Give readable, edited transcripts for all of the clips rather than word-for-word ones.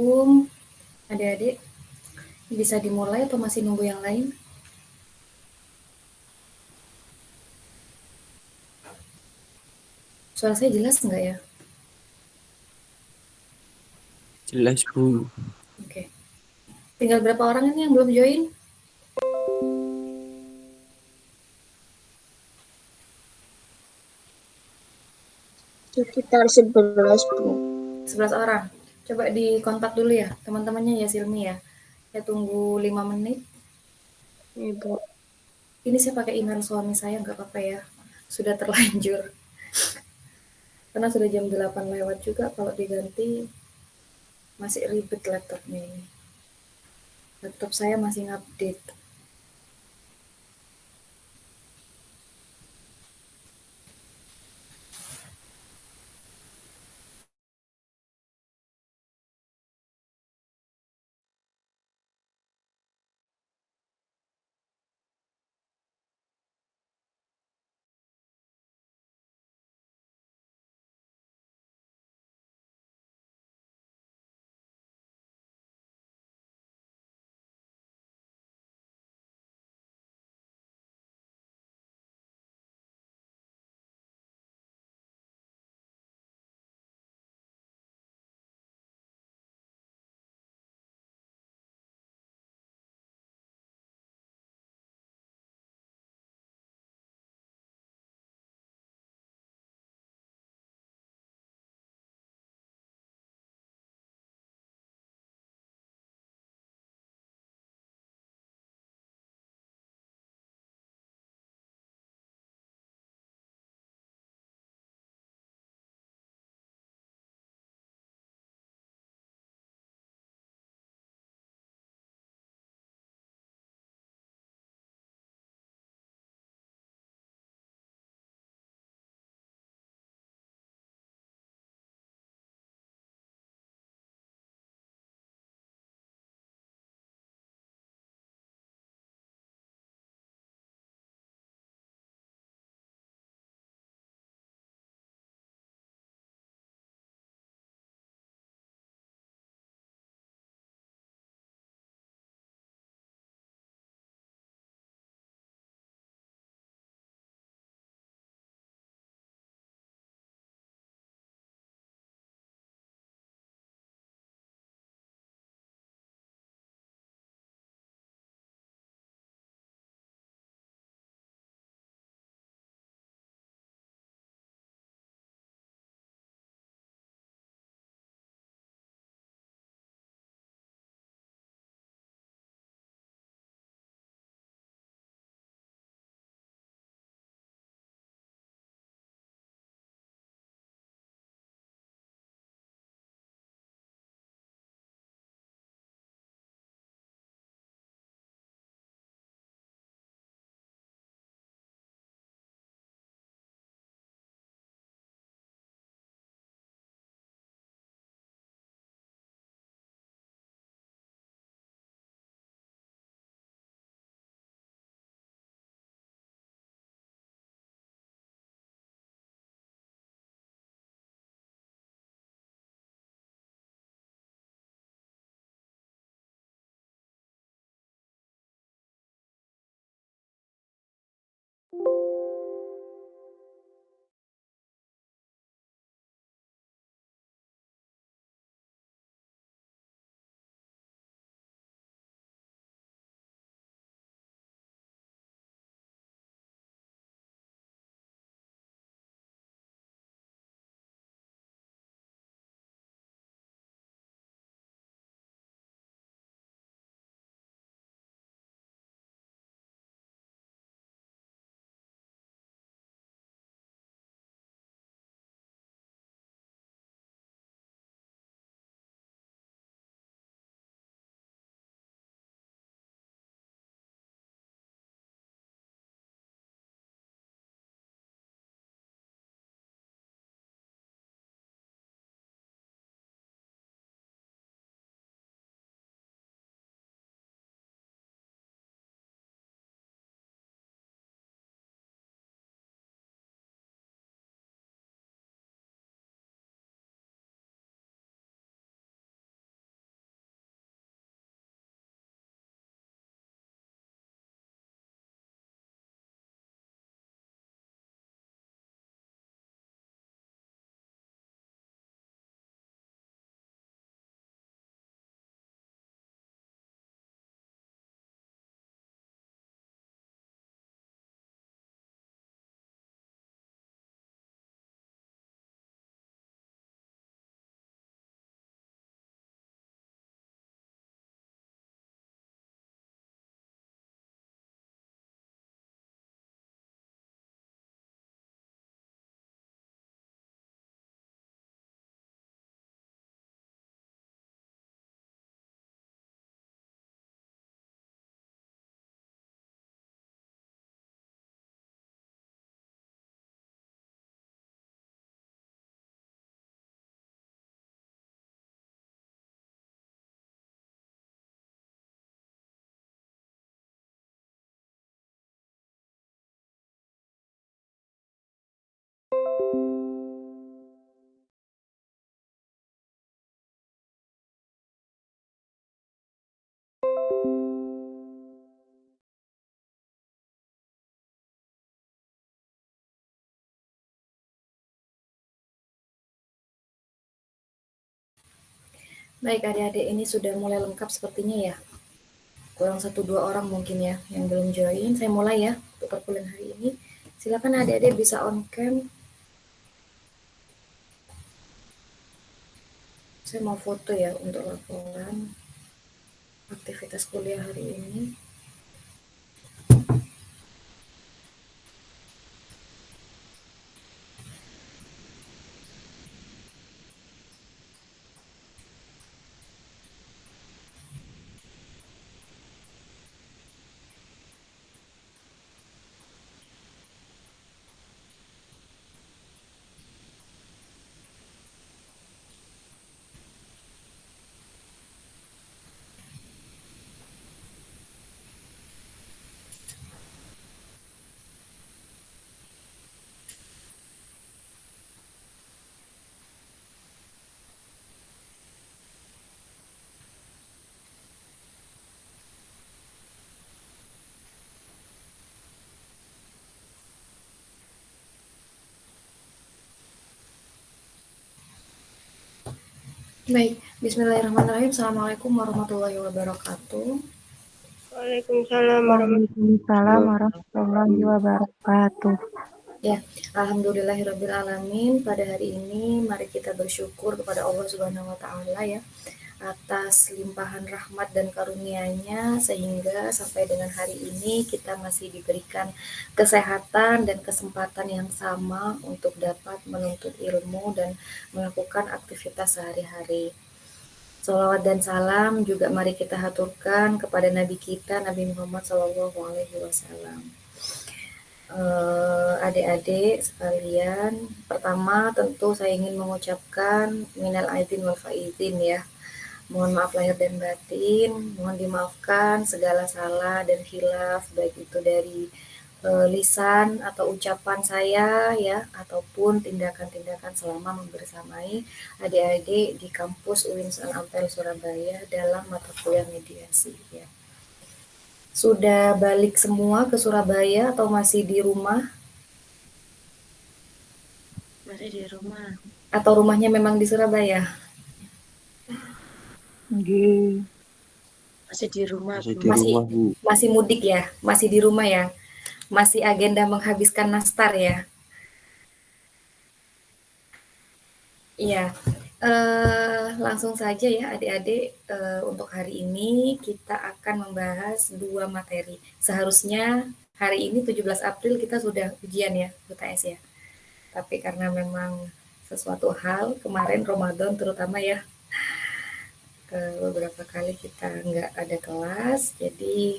Assalamualaikum, adik-adik. Bisa dimulai atau masih nunggu yang lain? Suara saya jelas nggak ya? Jelas, Bu. Oke. Tinggal berapa orang ini yang belum join? Sekitar 11, Bu. 11 orang. Coba dikontak dulu ya, teman-temannya ya Silmi ya. Saya tunggu 5 menit. Ibu. Ini saya pakai email suami saya, nggak apa-apa ya. Sudah terlanjur. Karena sudah jam 8 lewat juga, kalau diganti masih ribet laptopnya ini. Laptop saya masih ngupdate. Baik adik-adik, ini sudah mulai lengkap sepertinya ya. Kurang 1-2 orang mungkin ya yang belum join. Saya mulai ya untuk perkuliahan hari ini. Silakan adik-adik bisa on cam. Saya mau foto ya untuk laporan aktivitas kuliah hari ini. Baik, bismillahirrahmanirrahim. Assalamualaikum warahmatullahi wabarakatuh. Waalaikumsalam Waalaikumsalam warahmatullahi wabarakatuh. Ya, alhamdulillahirrabbilalamin. Pada hari ini mari kita bersyukur kepada Allah Subhanahu wa taala ya atas limpahan rahmat dan karunia-Nya sehingga sampai dengan hari ini kita masih diberikan kesehatan dan kesempatan yang sama untuk dapat menuntut ilmu dan melakukan aktivitas sehari-hari. Sholawat dan salam juga mari kita haturkan kepada Nabi kita, Nabi Muhammad SAW. Adik-adik sekalian, pertama tentu saya ingin mengucapkan minal aidin wal faizin ya. Mohon maaf lahir dan batin, mohon dimaafkan segala salah dan khilaf baik itu dari lisan atau ucapan saya ya ataupun tindakan-tindakan selama membersamai adik-adik di kampus UIN Ampel Surabaya dalam mata kuliah mediasi ya. Sudah balik semua ke Surabaya atau masih di rumah? Masih di rumah. Atau rumahnya memang di Surabaya? Nggih. Masih di rumah. Masih Bu. di rumah, Bu. Masih mudik ya? Masih di rumah ya? Masih agenda menghabiskan nastar ya? Iya. Langsung saja ya adik-adik, untuk hari ini kita akan membahas 2 materi. Seharusnya hari ini 17 April kita sudah ujian ya, UTS ya. Tapi karena memang sesuatu hal kemarin Ramadan terutama ya, beberapa kali kita nggak ada kelas, jadi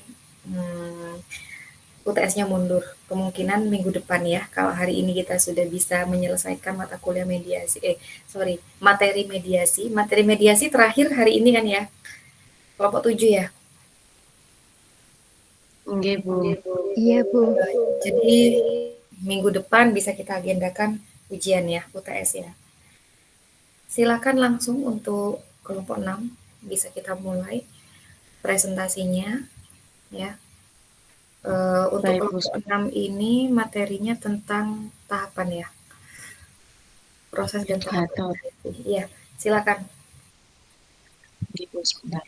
UTS-nya mundur. Kemungkinan minggu depan ya, kalau hari ini kita sudah bisa menyelesaikan mata kuliah mediasi, materi mediasi. Materi mediasi terakhir hari ini kan ya, kelompok 7 ya. Nggih, Bu. Iya, Bu. Jadi minggu depan bisa kita agendakan ujian ya, UTS ya. Silakan langsung untuk kelompok 6 bisa kita mulai presentasinya ya. Untuk Baik, Bu. kelompok 6 ini materinya tentang tahapan ya. Proses dan tahapan. Iya, silakan. Nggih, Bu, sebentar.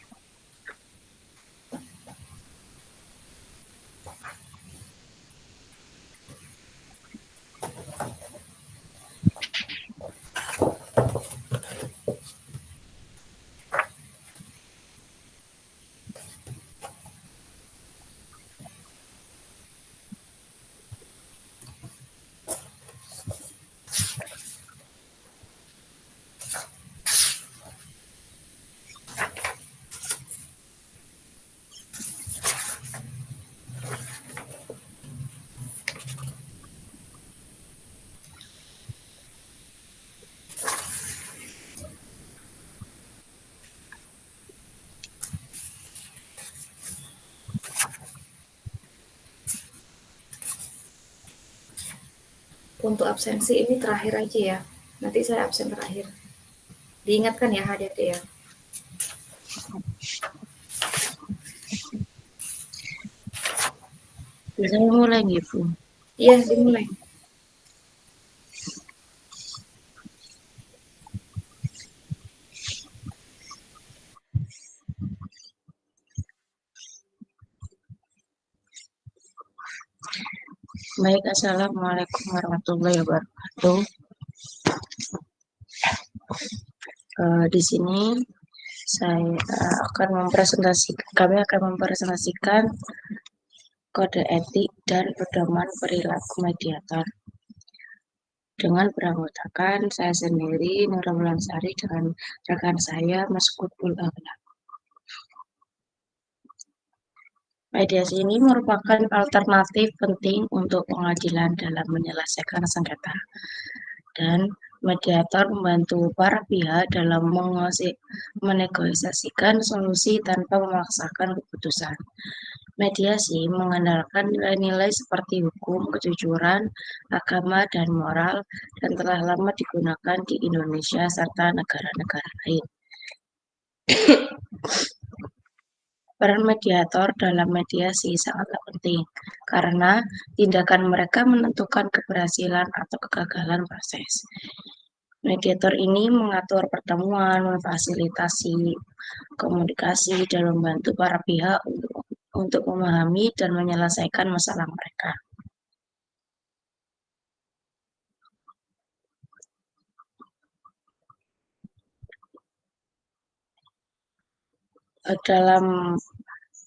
Untuk absensi ini terakhir aja ya. Nanti saya absen terakhir. Diingatkan ya adik-adik ya. Bisa mulai nggih, Bu? Iya, dimulai. Baik, Assalamualaikum warahmatullahi wabarakatuh. Di sini kami akan mempresentasikan kode etik dan pedoman perilaku mediator dengan beranggotakan saya sendiri, Nura Wulansari, dengan rekan saya, Mas Kutbul Akhlak. Mediasi ini merupakan alternatif penting untuk pengadilan dalam menyelesaikan sengketa, dan mediator membantu para pihak dalam menegosiasikan solusi tanpa memaksakan keputusan. Mediasi mengandalkan nilai-nilai seperti hukum, kejujuran, agama, dan moral, dan telah lama digunakan di Indonesia serta negara-negara lain. Peran mediator dalam mediasi sangatlah penting, karena tindakan mereka menentukan keberhasilan atau kegagalan proses. Mediator ini mengatur pertemuan, memfasilitasi komunikasi, dan membantu para pihak untuk memahami dan menyelesaikan masalah mereka. Dalam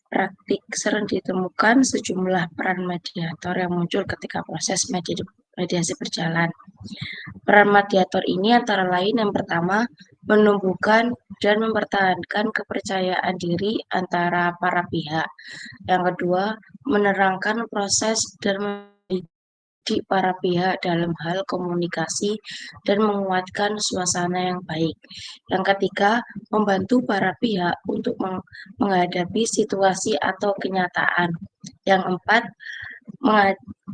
praktik sering ditemukan sejumlah peran mediator yang muncul ketika proses mediasi berjalan. Peran mediator ini antara lain yang pertama, menumbuhkan dan mempertahankan kepercayaan diri antara para pihak. Yang kedua, menerangkan proses dan mendidik para pihak dalam hal komunikasi dan menguatkan suasana yang baik. Yang ketiga, membantu para pihak untuk menghadapi situasi atau kenyataan. Yang keempat,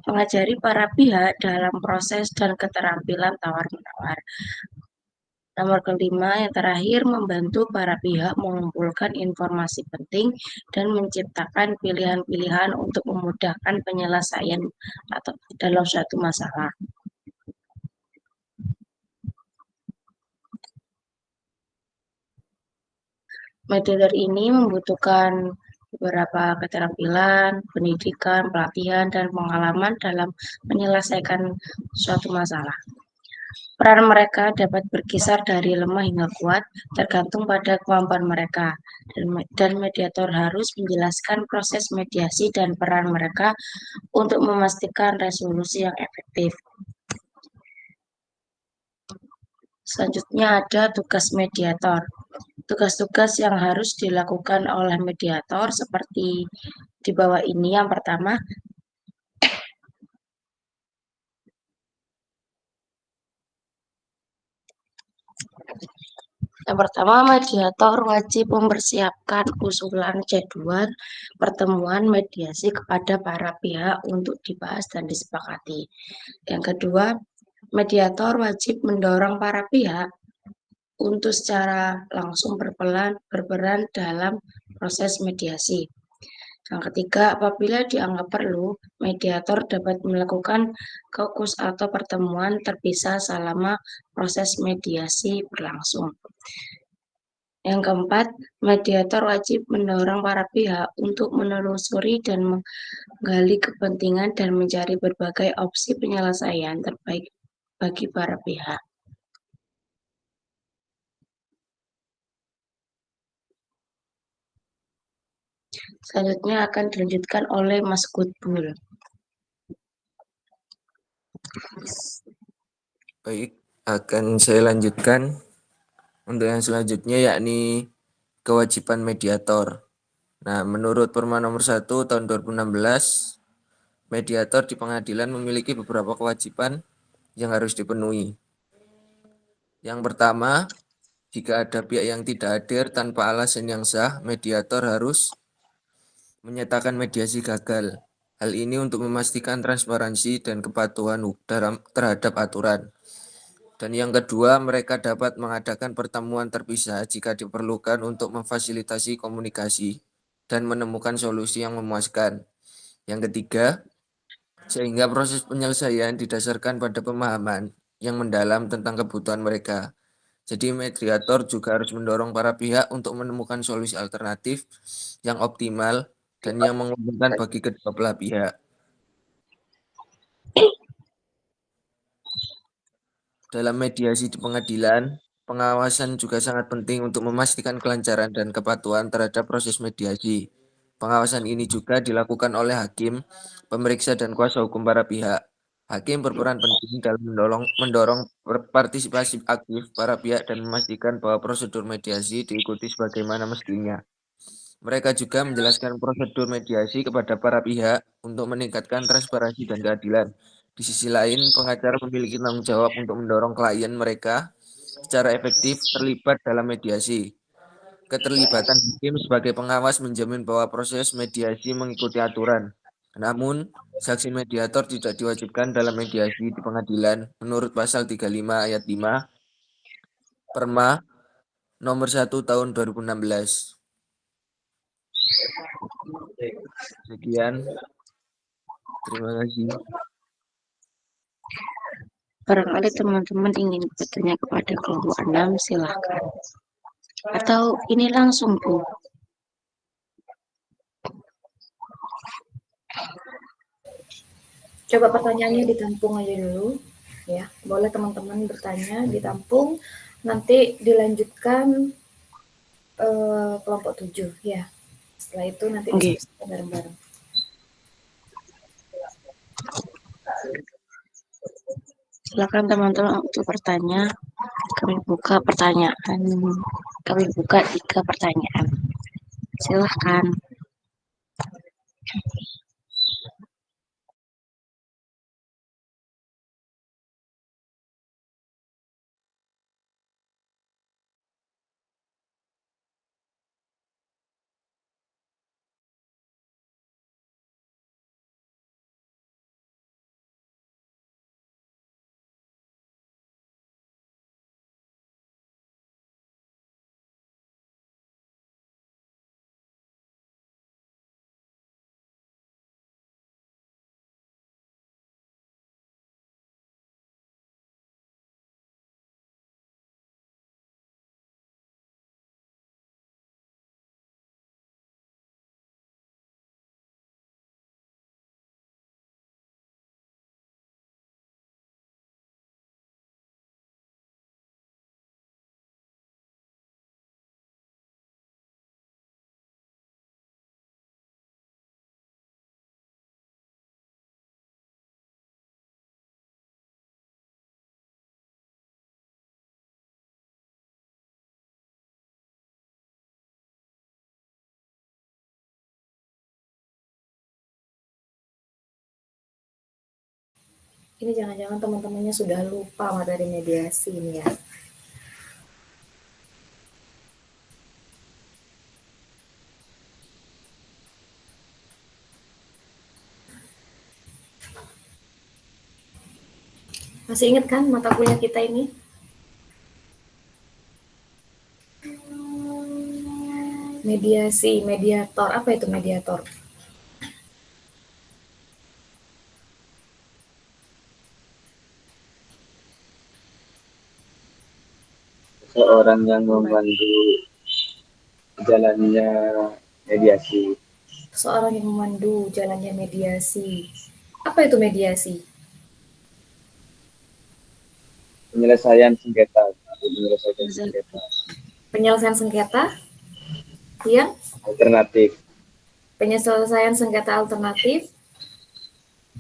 mengajari para pihak dalam proses dan keterampilan tawar-menawar. Nomor kelima, yang terakhir, membantu para pihak mengumpulkan informasi penting dan menciptakan pilihan-pilihan untuk memudahkan penyelesaian atau dalam suatu masalah. Mediator ini membutuhkan beberapa keterampilan, pendidikan, pelatihan, dan pengalaman dalam menyelesaikan suatu masalah. Peran mereka dapat berkisar dari lemah hingga kuat, tergantung pada kemampuan mereka, dan mediator harus menjelaskan proses mediasi dan peran mereka untuk memastikan resolusi yang efektif. Selanjutnya ada tugas mediator. Tugas-tugas yang harus dilakukan oleh mediator seperti di bawah ini. Yang pertama, mediator wajib mempersiapkan usulan jadwal pertemuan mediasi kepada para pihak untuk dibahas dan disepakati. Yang kedua, mediator wajib mendorong para pihak untuk secara langsung berperan dalam proses mediasi. Yang ketiga, apabila dianggap perlu, mediator dapat melakukan kaukus atau pertemuan terpisah selama proses mediasi berlangsung. Yang keempat, mediator wajib mendorong para pihak untuk menelusuri dan menggali kepentingan dan mencari berbagai opsi penyelesaian terbaik bagi para pihak. Selanjutnya akan dilanjutkan oleh Mas Kutbul. Baik, akan saya lanjutkan untuk yang selanjutnya, yakni kewajiban mediator. Nah, menurut Perma nomor 1 tahun 2016, mediator di pengadilan memiliki beberapa kewajiban yang harus dipenuhi. Yang pertama, jika ada pihak yang tidak hadir tanpa alasan yang sah, mediator harus menyatakan mediasi gagal. Hal ini untuk memastikan transparansi dan kepatuhan terhadap aturan. Dan yang kedua, mereka dapat mengadakan pertemuan terpisah jika diperlukan untuk memfasilitasi komunikasi dan menemukan solusi yang memuaskan. Yang ketiga, sehingga proses penyelesaian didasarkan pada pemahaman yang mendalam tentang kebutuhan mereka. Jadi mediator juga harus mendorong para pihak untuk menemukan solusi alternatif yang optimal dan yang menguntungkan bagi kedua belah pihak. dalam mediasi di pengadilan, pengawasan juga sangat penting untuk memastikan kelancaran dan kepatuhan terhadap proses mediasi. Pengawasan ini juga dilakukan oleh hakim, pemeriksa, dan kuasa hukum para pihak. Hakim berperan penting dalam mendorong partisipasi aktif para pihak dan memastikan bahwa prosedur mediasi diikuti sebagaimana mestinya. Mereka juga menjelaskan prosedur mediasi kepada para pihak untuk meningkatkan transparansi dan keadilan. Di sisi lain, pengacara memiliki tanggung jawab untuk mendorong klien mereka secara efektif terlibat dalam mediasi. Keterlibatan hakim sebagai pengawas menjamin bahwa proses mediasi mengikuti aturan. Namun, saksi mediator tidak diwajibkan dalam mediasi di pengadilan menurut pasal 35 ayat 5 Perma nomor 1 tahun 2016. Sekian. Terima kasih. Barangkali teman-teman ingin bertanya kepada kelompok 6, silahkan. Atau ini langsung, Bu. Coba pertanyaannya ditampung aja dulu, ya. Boleh teman-teman bertanya, ditampung, nanti dilanjutkan kelompok 7, ya. Setelah itu nanti Oke. diskusi bareng-bareng. Silakan teman-teman untuk bertanya. Kami buka pertanyaan. Kami buka 3 pertanyaan. Silahkan. Ini jangan-jangan teman-temannya sudah lupa materi mediasi ini ya. Masih ingat kan mata kuliah kita ini? Mediasi, mediator. Apa itu mediator? Seorang yang memandu jalannya mediasi. Seorang yang memandu jalannya mediasi. Apa itu mediasi? Penyelesaian sengketa. Penyelesaian sengketa. Penyelesaian sengketa yang Alternatif. penyelesaian sengketa alternatif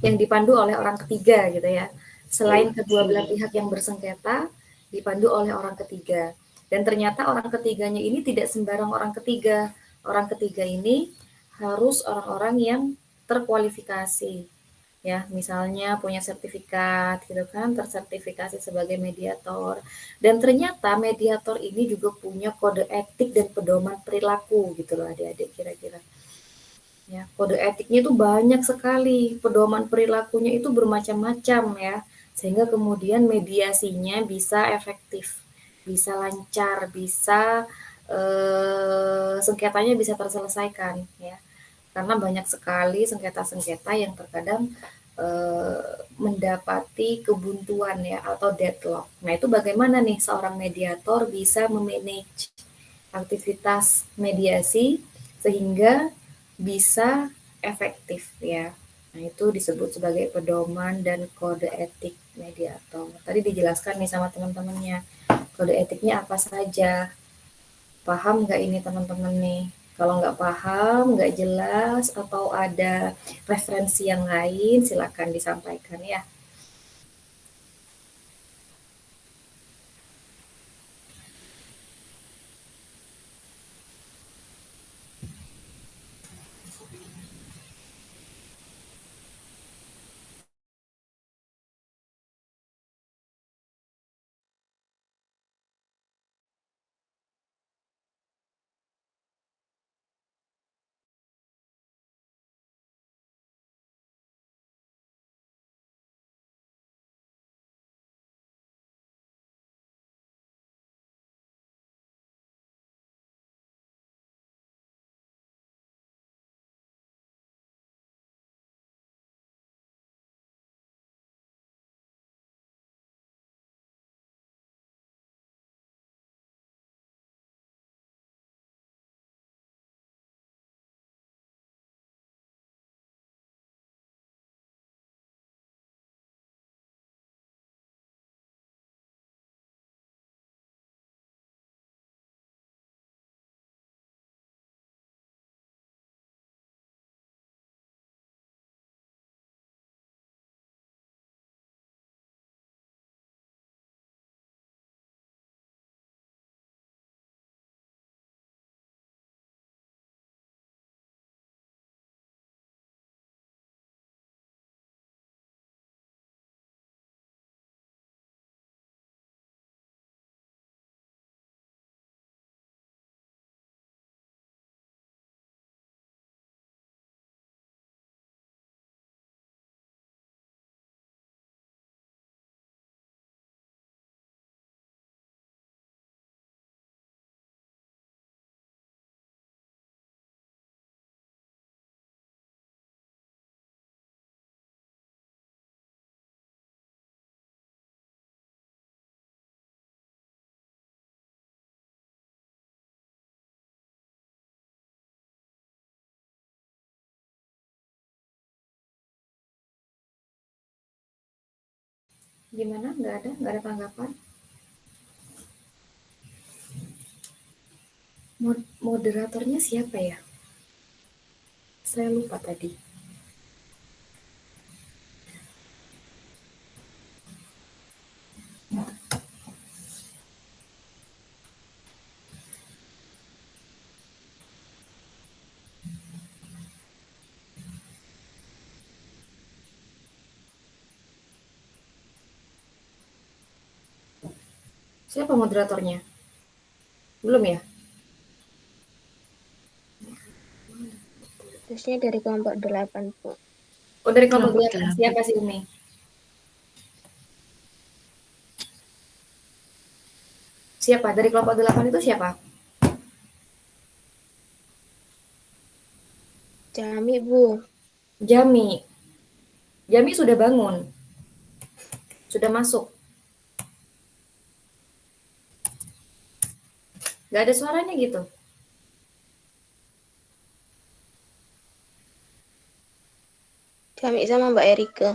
yang dipandu oleh orang ketiga gitu ya. Selain kedua belah pihak yang bersengketa, dipandu oleh orang ketiga. Dan ternyata orang ketiganya ini tidak sembarang orang ketiga. Orang ketiga ini harus orang-orang yang terkualifikasi. Ya, misalnya punya sertifikat gitu kan, tersertifikasi sebagai mediator. Dan ternyata mediator ini juga punya kode etik dan pedoman perilaku gitu loh adik-adik kira-kira. Ya, kode etiknya itu banyak sekali, pedoman perilakunya itu bermacam-macam ya, sehingga kemudian mediasinya bisa efektif, bisa lancar, bisa sengketanya bisa terselesaikan ya. Karena banyak sekali sengketa-sengketa yang terkadang mendapati kebuntuan ya atau deadlock. Nah, itu bagaimana nih seorang mediator bisa memanage aktivitas mediasi sehingga bisa efektif ya. Nah, itu disebut sebagai pedoman dan kode etik mediator. Tadi dijelaskan nih sama teman-temannya, kode etiknya apa saja. Paham nggak ini teman-teman nih? Kalau nggak paham, nggak jelas, atau ada referensi yang lain, silakan disampaikan ya. Gimana? Nggak ada? Nggak ada tanggapan? Moderatornya siapa ya? Saya lupa tadi. Siapa moderatornya? Belum ya? Terusnya dari kelompok 8, Bu. Oh, dari kelompok Kelompok 8. 8. Siapa sih ini? Siapa? Dari kelompok 8 itu siapa? Jami, Bu. Jami. Jami sudah bangun. Sudah masuk. Nggak ada suaranya gitu. Jami sama Mbak Erika.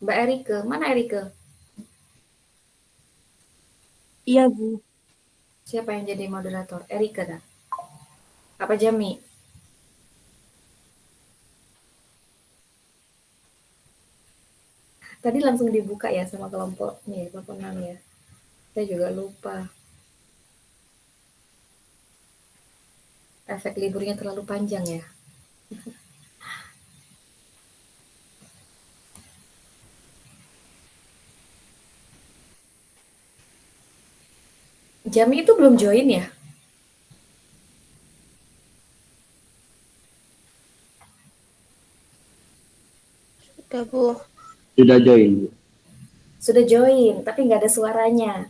Mbak Erike. Mana Erike? Iya, Bu. Siapa yang jadi moderator? Erike dah. Apa Jami? Tadi langsung dibuka ya sama kelompok nih, kelompok 6 ya. Saya juga lupa. Efek liburnya terlalu panjang ya. Jami itu belum join ya? Sudah, Bu. Sudah join. Sudah join, tapi nggak ada suaranya.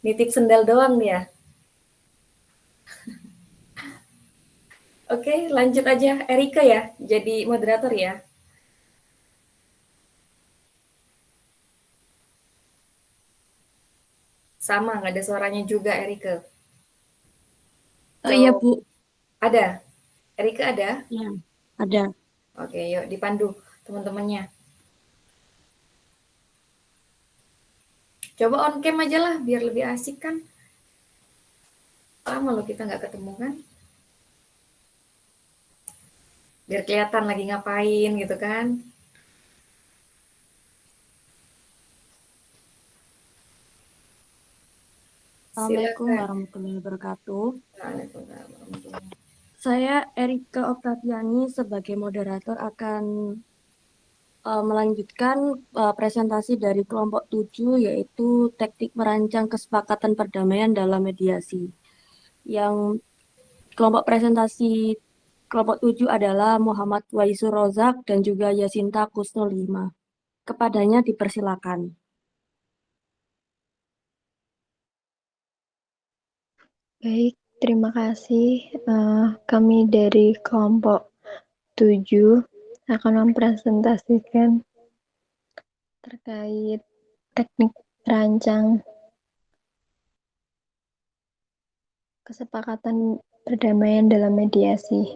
Nitip sendal doang dia. Oke, lanjut aja. Erika ya, jadi moderator ya. Sama, nggak ada suaranya juga Erika. Oh iya, Bu. Ada? Erika ada? Ya, ada. Oke, yuk dipandu teman-temannya. Coba on cam aja lah biar lebih asik kan. Lama loh kita nggak ketemu kan. Biar kelihatan lagi ngapain gitu kan. Assalamualaikum Silakan. warahmatullahi wabarakatuh. Waalaikumsalam warahmatullahi wabarakatuh. Saya Erika Oktaviani sebagai moderator akan melanjutkan presentasi dari kelompok 7 yaitu teknik merancang kesepakatan perdamaian dalam mediasi. Yang kelompok presentasi kelompok 7 adalah Muhammad Waisur Rozak dan juga Yasinta Kusnul Hima. Kepadanya dipersilakan. Baik, terima kasih. Kami dari kelompok 7 akan mempresentasikan terkait teknik rancang kesepakatan perdamaian dalam mediasi.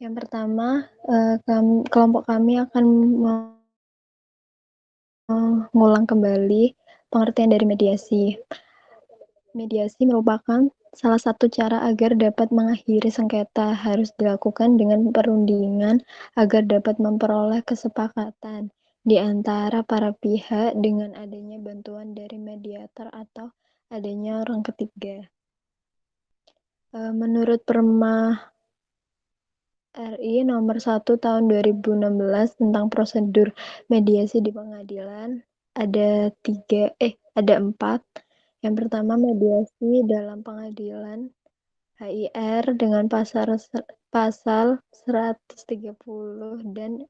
Yang pertama, kelompok kami akan mengulang kembali pengertian dari mediasi. Mediasi merupakan salah satu cara agar dapat mengakhiri sengketa, harus dilakukan dengan perundingan agar dapat memperoleh kesepakatan di antara para pihak dengan adanya bantuan dari mediator atau adanya orang ketiga. Menurut Perma RI nomor 1 tahun 2016 tentang prosedur mediasi di pengadilan, ada 4. Yang pertama, mediasi dalam pengadilan HIR dengan pasal 130 dan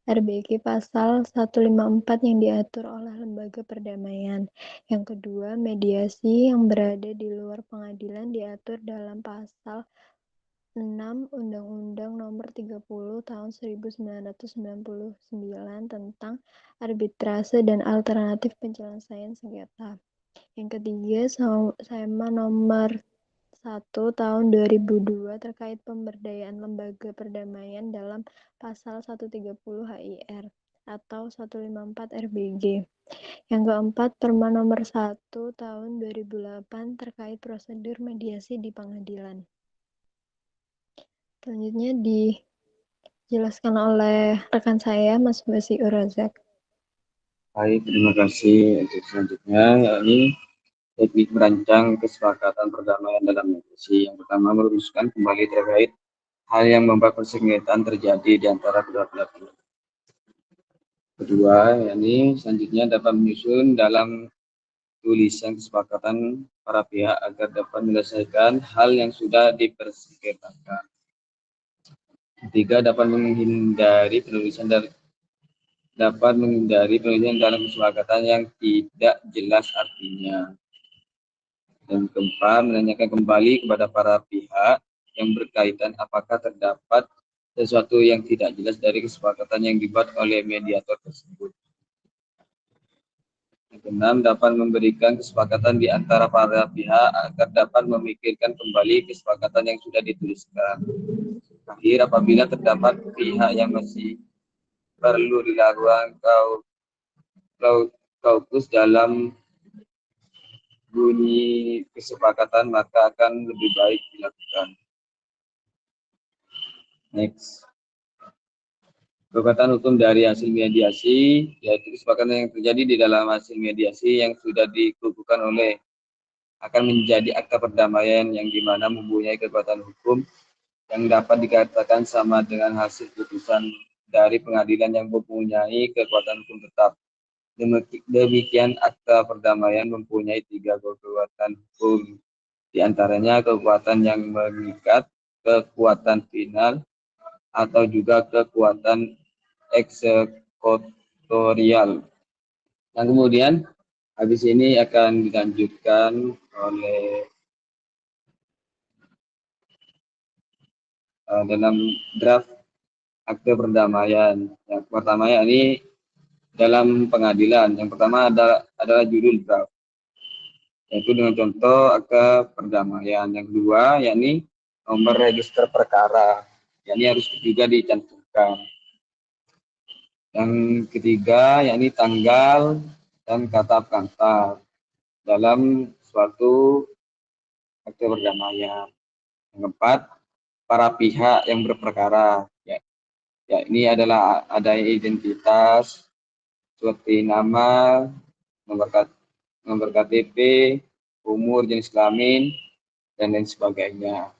RBG pasal 154 yang diatur oleh lembaga perdamaian. Yang kedua, mediasi yang berada di luar pengadilan diatur dalam pasal 6 Undang-Undang Nomor 30 Tahun 1999 tentang arbitrase dan alternatif penyelesaian sengketa. Yang ketiga, SEMA Nomor 1 Tahun 2002 terkait pemberdayaan lembaga perdamaian dalam pasal 130 HIR atau 154 RBG. Yang keempat, Perma Nomor 1 Tahun 2008 terkait prosedur mediasi di pengadilan. Selanjutnya dijelaskan oleh rekan saya, Mas Basi Urazak. Baik, terima kasih. Untuk selanjutnya, yakni teknik merancang kesepakatan perdamaian dalam mediasi. Yang pertama, merumuskan kembali terkait hal yang membuat persengketaan terjadi di antara kedua belah pihak. Kedua, yakni selanjutnya dapat menyusun dalam tulisan kesepakatan para pihak agar dapat menyelesaikan hal yang sudah dipersengketakan. Ketiga, dapat menghindari penulisan dalam kesepakatan yang tidak jelas artinya. Dan keempat, menanyakan kembali kepada para pihak yang berkaitan apakah terdapat sesuatu yang tidak jelas dari kesepakatan yang dibuat oleh mediator tersebut. Yang keenam, dapat memberikan kesepakatan di antara para pihak agar dapat memikirkan kembali kesepakatan yang sudah dituliskan. Akhir, apabila terdapat pihak yang masih perlu dilakukan kaukus dalam bunyi kesepakatan, maka akan lebih baik dilakukan. Next. Kekuatan hukum dari hasil mediasi, yaitu kesepakatan yang terjadi di dalam hasil mediasi yang sudah dikukuhkan oleh akan menjadi akta perdamaian yang dimana mempunyai kekuatan hukum yang dapat dikatakan sama dengan hasil putusan dari pengadilan yang mempunyai kekuatan hukum tetap. Demikian akta perdamaian mempunyai 3 kekuatan hukum, di antaranya kekuatan yang mengikat, kekuatan final, atau juga kekuatan eksekutorial. Dan kemudian habis ini akan dilanjutkan oleh dalam draft akte perdamaian. Yang pertama ini dalam pengadilan. Yang pertama adalah judul draft, yaitu dengan contoh akte perdamaian. Yang kedua yakni nomor register perkara, yakni harus juga dicantumkan. Yang ketiga yakni tanggal dan kata pengantar dalam suatu akte perdamaian. Yang keempat, para pihak yang berperkara, ya ini adalah ada identitas seperti nama, nomor KTP, umur, jenis kelamin, dan lain sebagainya.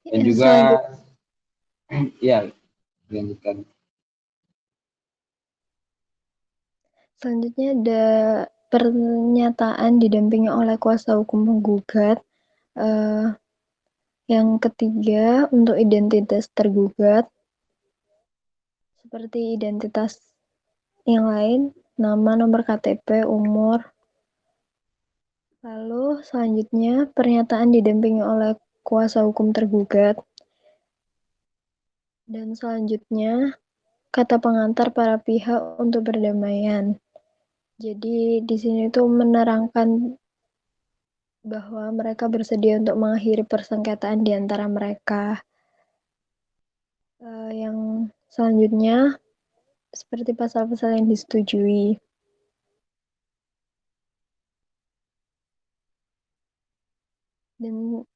Dan juga ya, dilanjutkan. Selanjutnya ada pernyataan didampingi oleh kuasa hukum penggugat. Yang ketiga, untuk identitas tergugat, seperti identitas yang lain, nama, nomor KTP, umur. Lalu selanjutnya, pernyataan didampingi oleh kuasa hukum tergugat. Dan selanjutnya, kata pengantar para pihak untuk perdamaian. Jadi di sini tuh menerangkan bahwa mereka bersedia untuk mengakhiri persengketaan di antara mereka. Yang selanjutnya, seperti pasal-pasal yang disetujui. Dan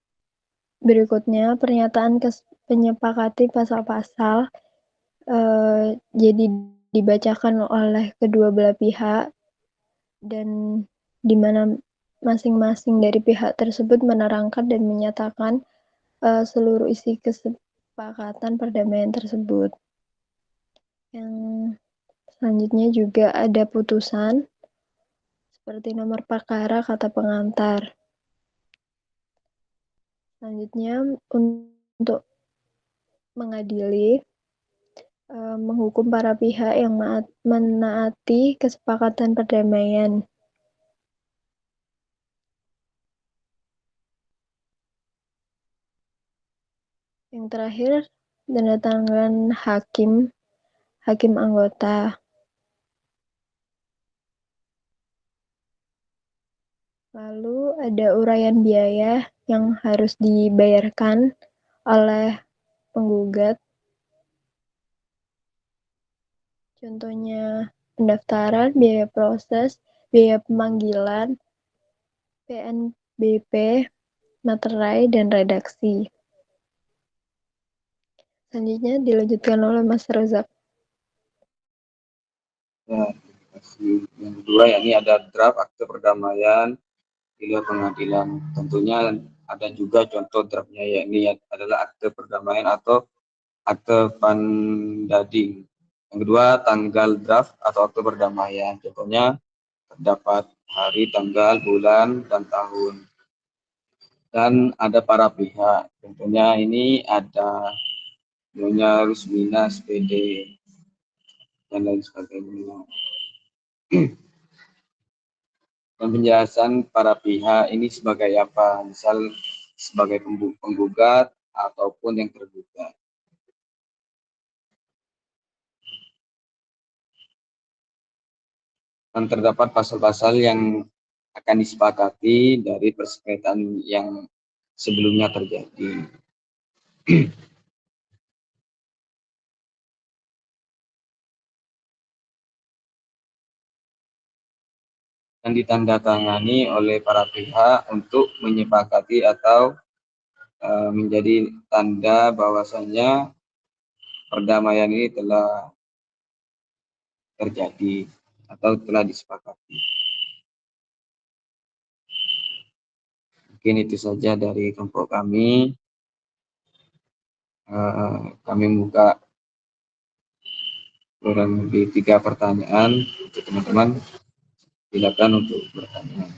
berikutnya, pernyataan penyepakati pasal-pasal jadi dibacakan oleh kedua belah pihak, dan di mana masing-masing dari pihak tersebut menerangkan dan menyatakan seluruh isi kesepakatan perdamaian tersebut. Yang selanjutnya juga ada putusan, seperti nomor perkara, kata pengantar. Selanjutnya, untuk mengadili, menghukum para pihak yang menaati kesepakatan perdamaian. Yang terakhir, tanda tangan hakim anggota. Lalu ada uraian biaya yang harus dibayarkan oleh penggugat. Contohnya pendaftaran, biaya proses, biaya pemanggilan, PNBP, materai, dan redaksi. Selanjutnya dilanjutkan oleh Mas Rozak. Ya, terima kasih. Yang kedua yakni ada draft akte perdamaian di luar pengadilan. Tentunya ada juga contoh draftnya, yakni adalah akte perdamaian atau akte pandading. Yang kedua, tanggal draft atau akte perdamaian. Contohnya terdapat hari, tanggal, bulan, dan tahun. dan ada para pihak. Tentunya ini ada Nyonya Rusmina SPD dan lain sebagainya. Dan penjelasan para pihak ini sebagai apa, misal sebagai penggugat ataupun yang tergugat. Dan terdapat pasal-pasal yang akan disepakati dari persengketaan yang sebelumnya terjadi. Dan ditandatangani oleh para pihak untuk menyepakati atau menjadi tanda bahwasannya perdamaian ini telah terjadi atau telah disepakati. Mungkin itu saja dari kelompok kami. Kami membuka kurang lebih 3 pertanyaan untuk teman-teman. Silakan untuk bertanya.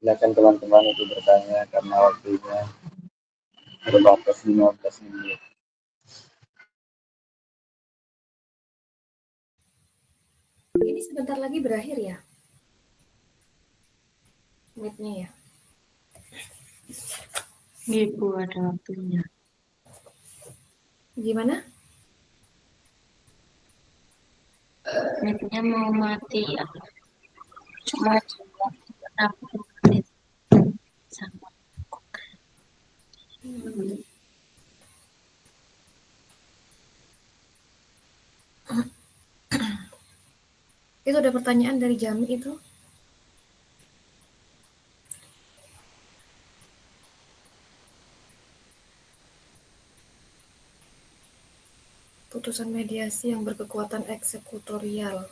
Silakan teman-teman untuk bertanya karena waktunya terbatas 15 menit. Ini sebentar lagi berakhir ya? Menitnya ya? Ibu ada waktunya. Gimana? Netnya mau mati ya. Cuma aku menit sama. Itu ada pertanyaan dari Jami itu. Putusan mediasi yang berkekuatan eksekutorial.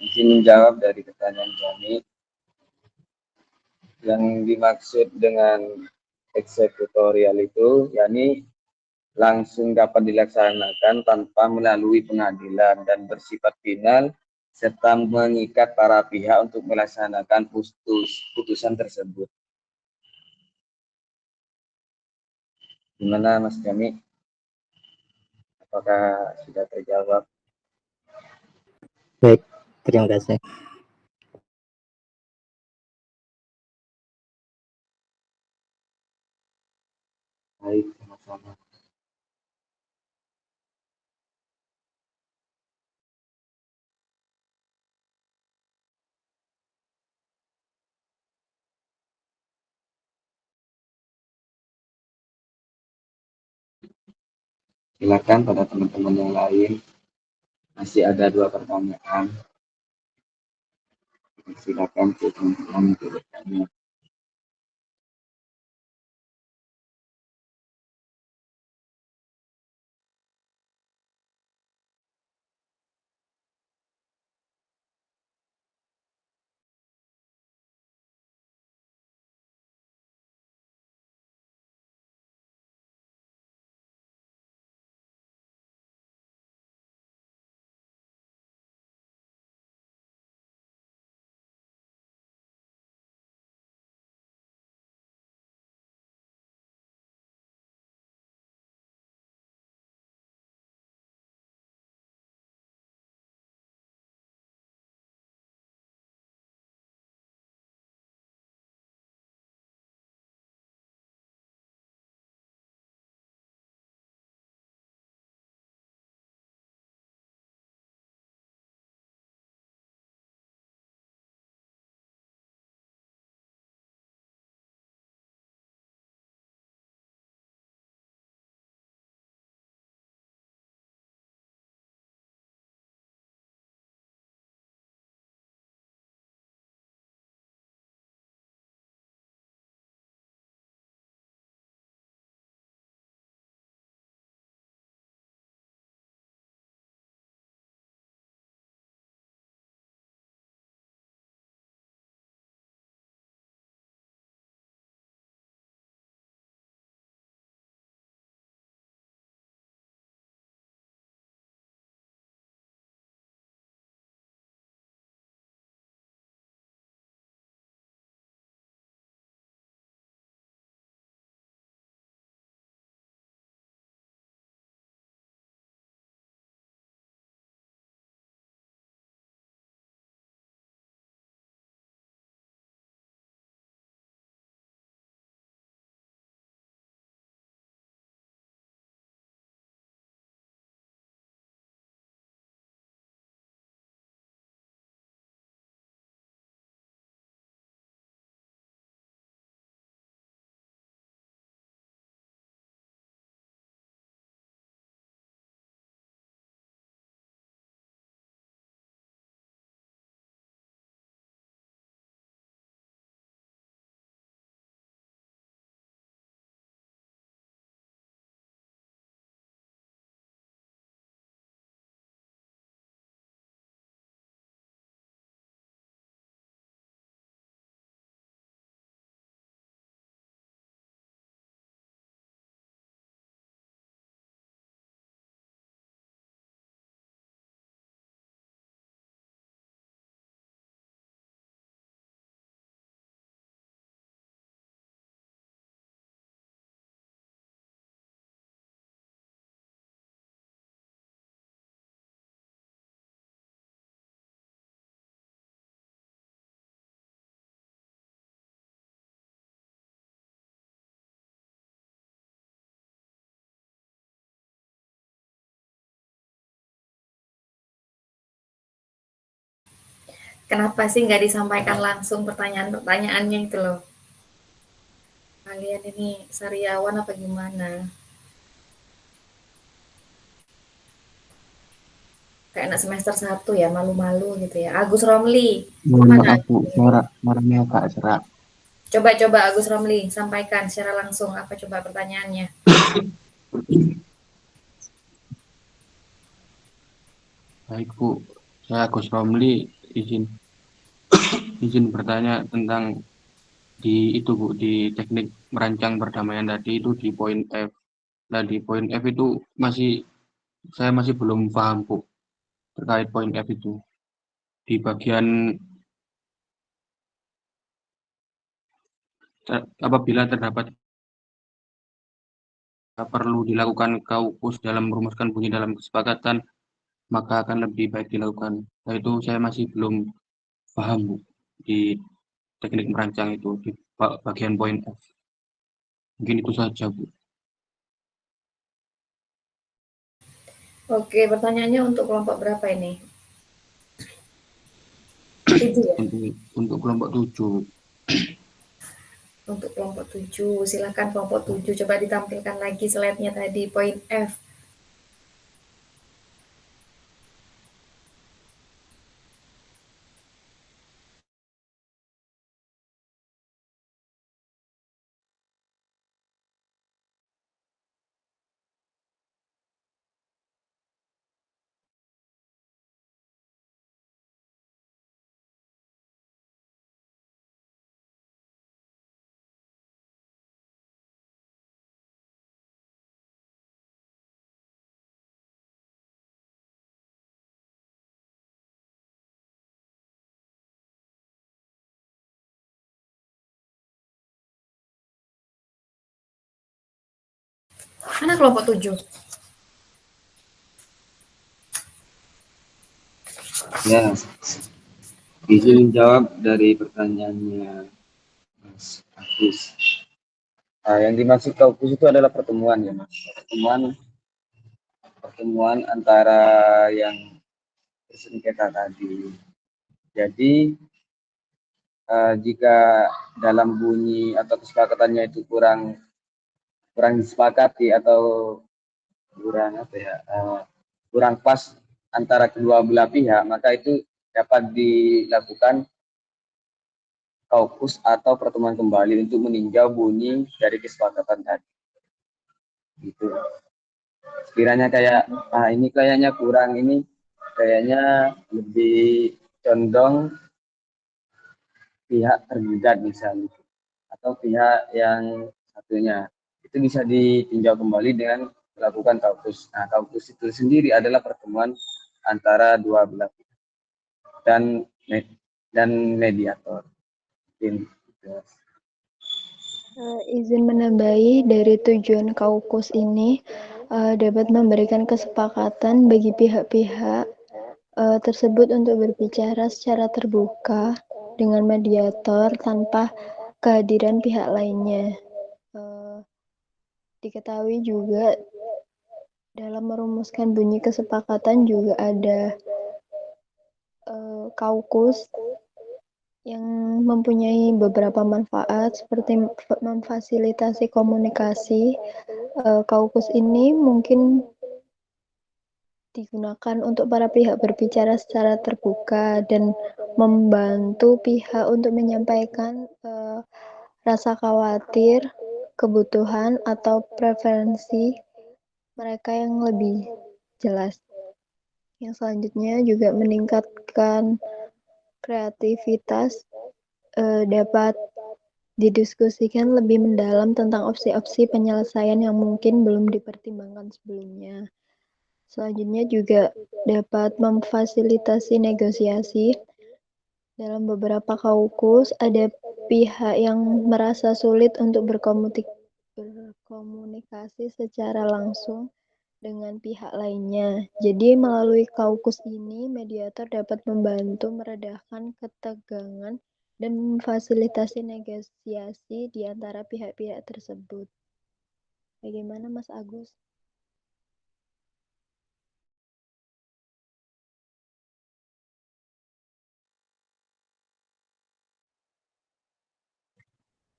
Izin menjawab dari pertanyaan Jami. Yang dimaksud dengan eksekutorial itu, yakni langsung dapat dilaksanakan tanpa melalui pengadilan dan bersifat final serta mengikat para pihak untuk melaksanakan putusan tersebut. Gimana Mas Jami? Apakah sudah terjawab? Baik, terima kasih. Baik, sama-sama. Silakan pada teman-teman yang lain. Masih ada 2 pertanyaan. Silakan teman-teman untuk bertanya. Kenapa sih nggak disampaikan langsung pertanyaan-pertanyaannya itu loh? Kalian ini sariawan apa gimana? Kayak anak semester 1 ya, malu-malu gitu ya. Agus Romli, Mohon mana? maaf Bu, suaranya agak serak. Coba Agus Romli, sampaikan secara langsung apa coba pertanyaannya. Baik Bu, saya Agus Romli izin bertanya tentang di teknik merancang perdamaian tadi itu di poin F. Nah di poin F itu saya masih belum paham Bu terkait poin F itu. Di bagian apabila terdapat perlu dilakukan kaukus dalam merumuskan bunyi dalam kesepakatan, maka akan lebih baik dilakukan. Nah, itu saya masih belum paham, Bu, di teknik merancang itu, di bagian poin F. Mungkin itu saja, Bu. Oke, pertanyaannya untuk kelompok berapa ini? 7 ya? Untuk kelompok 7. Untuk kelompok 7, silakan kelompok 7 coba ditampilkan lagi slide-nya tadi, poin F. Mana kelompok 7? Ya, izin jawab dari pertanyaannya Mas Agus. Nah, yang dimaksud kaukus itu adalah pertemuan ya Mas. Pertemuan antara yang bersengketa tadi. Jadi jika dalam bunyi atau kesepakatannya itu kurang disepakati atau kurang pas antara kedua belah pihak, maka itu dapat dilakukan kaukus atau pertemuan kembali untuk meninjau bunyi dari kesepakatan tadi. Gitu. Sekiranya kayak ini kayaknya kurang, ini kayaknya lebih condong pihak tergugat misalnya atau pihak yang satunya, itu bisa ditinjau kembali dengan melakukan kaukus. Nah, kaukus itu sendiri adalah pertemuan antara dua belah pihak dan mediator. Mungkin gitu. Izin menambahi, dari tujuan kaukus ini dapat memberikan kesepakatan bagi pihak-pihak tersebut untuk berbicara secara terbuka dengan mediator tanpa kehadiran pihak lainnya. Diketahui juga dalam merumuskan bunyi kesepakatan juga ada kaukus yang mempunyai beberapa manfaat seperti memfasilitasi komunikasi. Kaukus ini mungkin digunakan untuk para pihak berbicara secara terbuka dan membantu pihak untuk menyampaikan rasa khawatir, kebutuhan, atau preferensi mereka yang lebih jelas. Yang selanjutnya juga meningkatkan kreativitas, dapat didiskusikan lebih mendalam tentang opsi-opsi penyelesaian yang mungkin belum dipertimbangkan sebelumnya. Selanjutnya juga dapat memfasilitasi negosiasi. Dalam beberapa kaukus, ada pihak yang merasa sulit untuk berkomunikasi secara langsung dengan pihak lainnya. Jadi melalui kaukus ini, mediator dapat membantu meredakan ketegangan dan memfasilitasi negosiasi di antara pihak-pihak tersebut. Bagaimana Mas Agus?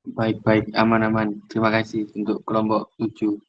Baik-baik, aman-aman. Terima kasih untuk kelompok 7.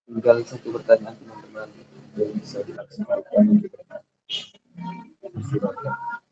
Tinggal satu pertanyaan teman-teman yang bisa dilaksanakan. Silakan.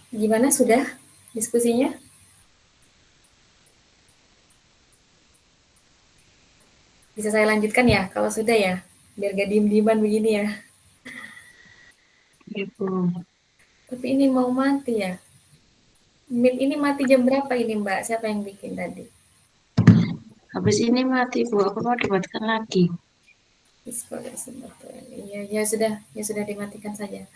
Gimana, sudah diskusinya? Bisa saya lanjutkan ya? Kalau sudah ya, biar gak diem-dieman begini ya. Ibu. Tapi ini mau mati ya. Meet ini mati jam berapa ini Mbak? Siapa yang bikin tadi? Habis ini mati, Bu. Aku mau dibuatkan lagi. Iya, ya sudah dimatikan saja.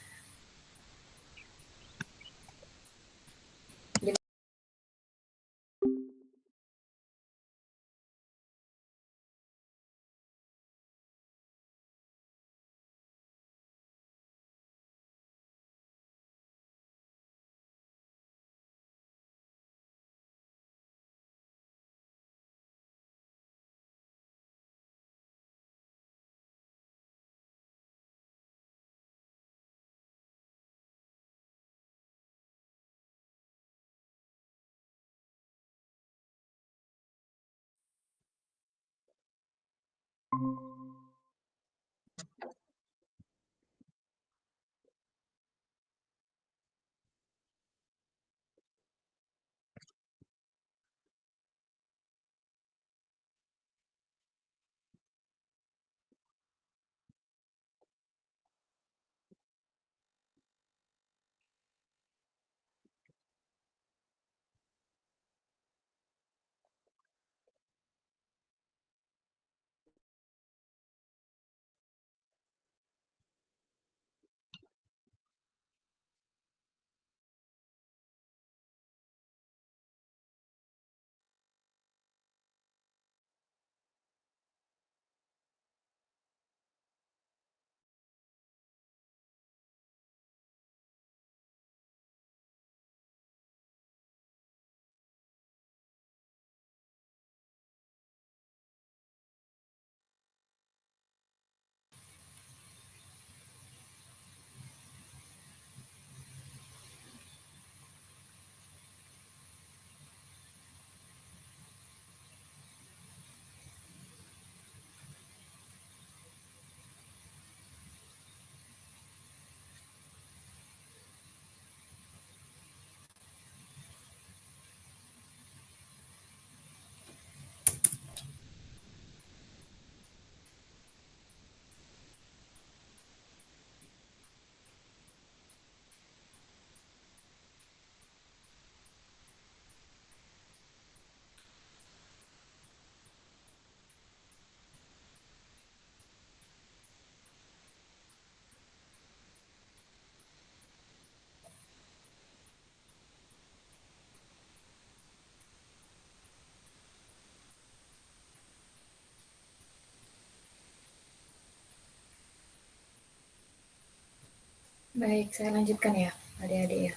Baik, saya lanjutkan ya, adik-adik ya.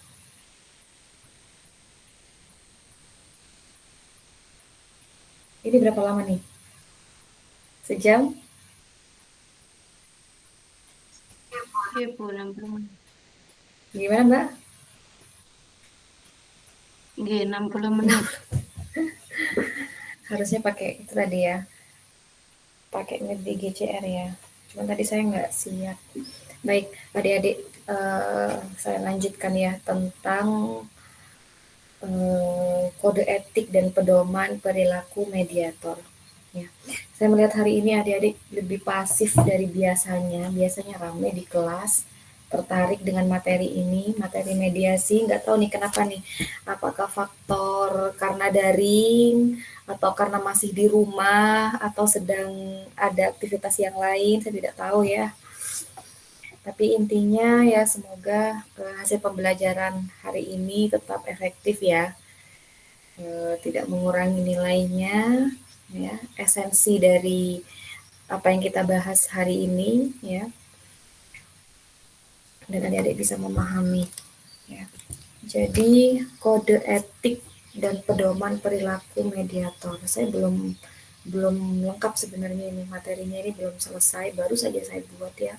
Ini berapa lama nih? Sejam? Iya, Bu. 60 menit. Gimana Mbak? Nggih, 60 menit. Harusnya pakai itu tadi ya, pakai nge di GCR ya. Cuman tadi saya nggak siap. Baik, adik-adik, saya lanjutkan ya tentang kode etik dan pedoman perilaku mediator. Ya, saya Saya melihat hari ini adik-adik lebih pasif dari biasanya. Biasanya ramai di kelas, tertarik dengan materi ini, materi mediasi. Nggak tahu nih kenapa nih, apakah faktor karena daring, atau karena masih di rumah, atau sedang ada aktivitas yang lain, saya tidak tahu ya. Tapi intinya ya semoga hasil pembelajaran hari ini tetap efektif ya, tidak mengurangi nilainya, ya, esensi dari apa yang kita bahas hari ini ya, dan adik-adik bisa memahami ya. Jadi kode etik dan pedoman perilaku mediator, saya belum lengkap sebenarnya, ini materinya ini belum selesai, baru saja saya buat ya.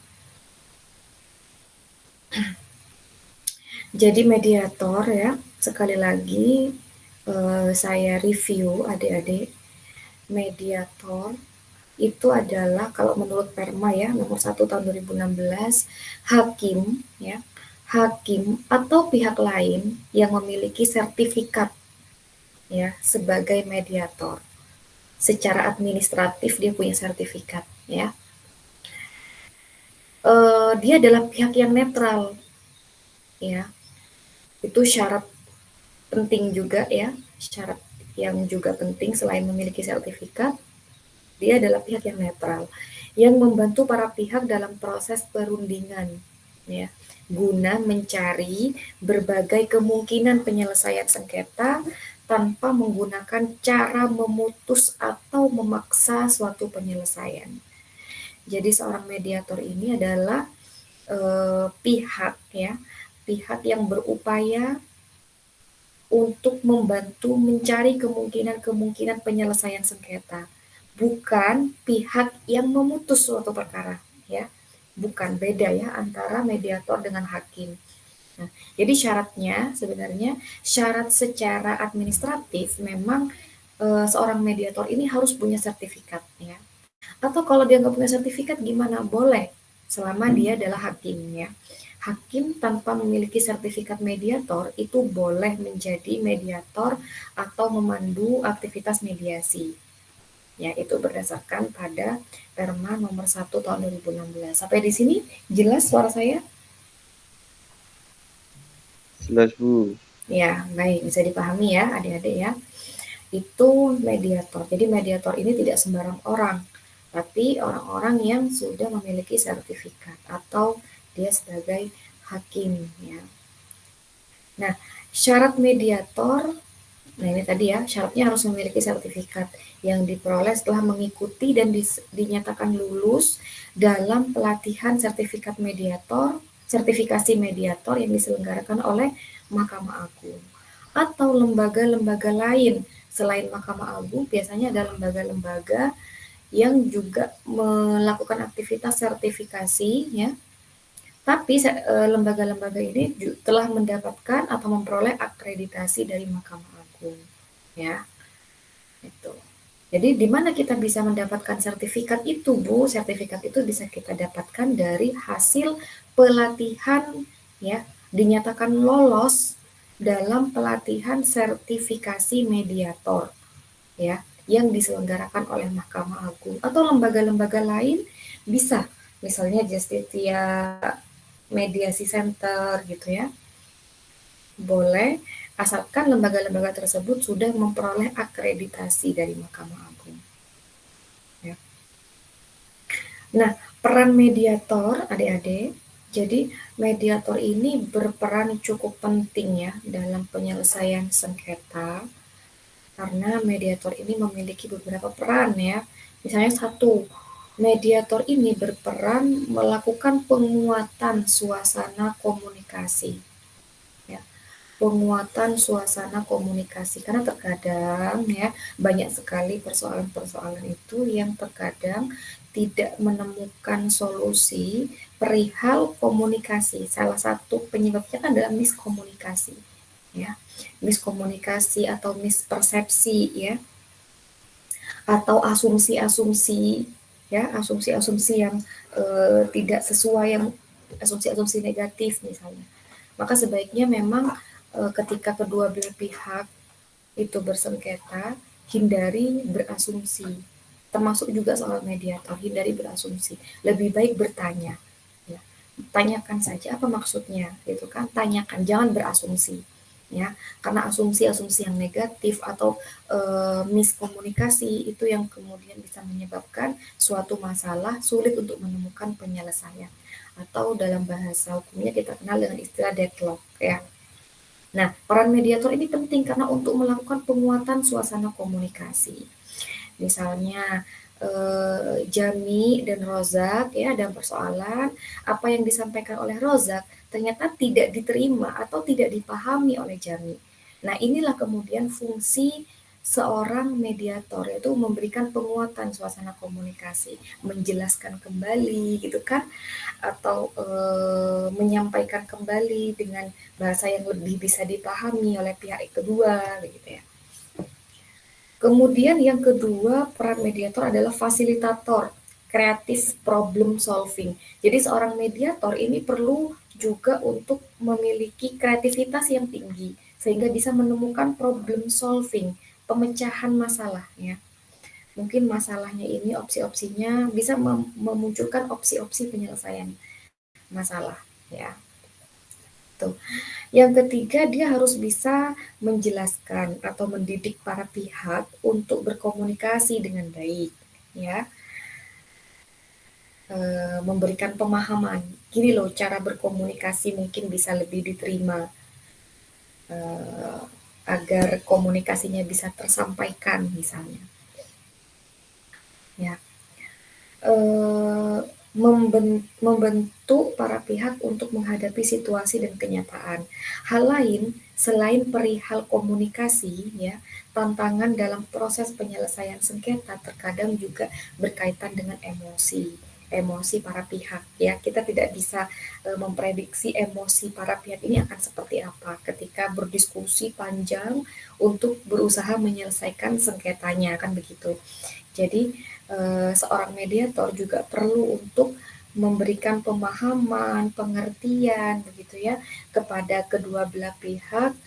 Jadi mediator ya, sekali lagi saya review adik-adik, mediator itu adalah kalau menurut Perma ya, nomor 1 tahun 2016, hakim ya, hakim atau pihak lain yang memiliki sertifikat ya sebagai mediator. Secara administratif dia punya sertifikat ya. Dia adalah pihak yang netral ya. Itu syarat penting juga ya, syarat yang juga penting selain memiliki sertifikat, dia adalah pihak yang netral, yang membantu para pihak dalam proses perundingan, ya, guna mencari berbagai kemungkinan penyelesaian sengketa tanpa menggunakan cara memutus atau memaksa suatu penyelesaian. Jadi seorang mediator ini adalah pihak ya, pihak yang berupaya untuk membantu mencari kemungkinan-kemungkinan penyelesaian sengketa, bukan pihak yang memutus suatu perkara ya, bukan, beda ya antara mediator dengan hakim. Nah, jadi syaratnya sebenarnya syarat secara administratif memang seorang mediator ini harus punya sertifikat ya, atau kalau dia nggak punya sertifikat gimana, boleh selama dia adalah hakim ya. Hakim tanpa memiliki sertifikat mediator itu boleh menjadi mediator atau memandu aktivitas mediasi. Ya, itu berdasarkan pada Perma nomor 1 tahun 2016. Sampai di sini jelas suara saya? Jelas, Bu. Ya, baik, bisa dipahami ya adik-adik ya. Itu mediator. Jadi mediator ini tidak sembarang orang, tapi orang-orang yang sudah memiliki sertifikat atau dia sebagai hakim ya. Nah, syarat mediator, nah ini tadi ya, syaratnya harus memiliki sertifikat yang diperoleh setelah mengikuti dan dinyatakan lulus dalam pelatihan sertifikat mediator, sertifikasi mediator yang diselenggarakan oleh Mahkamah Agung atau lembaga-lembaga lain selain Mahkamah Agung. Biasanya ada lembaga-lembaga yang juga melakukan aktivitas sertifikasi ya, tapi lembaga-lembaga ini telah mendapatkan atau memperoleh akreditasi dari Mahkamah Agung ya. Itu. Jadi di mana kita bisa mendapatkan sertifikat itu, Bu? Sertifikat itu bisa kita dapatkan dari hasil pelatihan ya, dinyatakan lolos dalam pelatihan sertifikasi mediator ya, yang diselenggarakan oleh Mahkamah Agung atau lembaga-lembaga lain bisa, misalnya Justitia Mediasi Center gitu ya. Boleh, asalkan lembaga-lembaga tersebut sudah memperoleh akreditasi dari Mahkamah Agung. Ya. Nah, peran mediator adik-adik, jadi mediator ini berperan cukup penting ya dalam penyelesaian sengketa, karena mediator ini memiliki beberapa peran ya. Misalnya satu, mediator ini berperan melakukan penguatan suasana komunikasi. Ya, penguatan suasana komunikasi, karena terkadang ya banyak sekali persoalan-persoalan itu yang terkadang tidak menemukan solusi perihal komunikasi. Salah satu penyebabnya kan adalah miskomunikasi ya, miskomunikasi atau mispersepsi ya, atau asumsi-asumsi ya, asumsi-asumsi yang tidak sesuai, yang asumsi-asumsi negatif misalnya. Maka sebaiknya memang ketika kedua belah pihak itu bersengketa, hindari berasumsi Termasuk juga soal mediator, hindari berasumsi. Lebih baik bertanya. Ya. Tanyakan saja apa maksudnya, gitu kan? Tanyakan, jangan berasumsi. Ya, karena asumsi-asumsi yang negatif atau miskomunikasi itu yang kemudian bisa menyebabkan suatu masalah sulit untuk menemukan penyelesaian, atau dalam bahasa hukumnya kita kenal dengan istilah deadlock ya. Nah, peran mediator ini penting karena untuk melakukan penguatan suasana komunikasi. Misalnya Jami dan Rozak ya ada persoalan, apa yang disampaikan oleh Rozak ternyata tidak diterima atau tidak dipahami oleh Jami. Nah, inilah kemudian fungsi seorang mediator, yaitu memberikan penguatan suasana komunikasi, menjelaskan kembali gitu kan, atau menyampaikan kembali dengan bahasa yang lebih bisa dipahami oleh pihak kedua gitu ya. Kemudian yang kedua, peran mediator adalah fasilitator, creative problem solving. Jadi seorang mediator ini perlu juga untuk memiliki kreativitas yang tinggi sehingga bisa menemukan problem solving, pemecahan masalah ya. Mungkin masalahnya ini opsi-opsinya bisa memunculkan opsi-opsi penyelesaian masalah ya. Tuh. Yang ketiga, dia harus bisa menjelaskan atau mendidik para pihak untuk berkomunikasi dengan baik, ya. Memberikan pemahaman. Gini loh, cara berkomunikasi mungkin bisa lebih diterima agar komunikasinya bisa tersampaikan, misalnya. Ya. Membentuk para pihak untuk menghadapi situasi dan kenyataan. Hal lain selain perihal komunikasi ya, tantangan dalam proses penyelesaian sengketa terkadang juga berkaitan dengan emosi para pihak ya. Kita tidak bisa memprediksi emosi para pihak ini akan seperti apa ketika berdiskusi panjang untuk berusaha menyelesaikan sengketanya, kan begitu. Jadi seorang mediator juga perlu untuk memberikan pemahaman, pengertian begitu ya kepada kedua belah pihak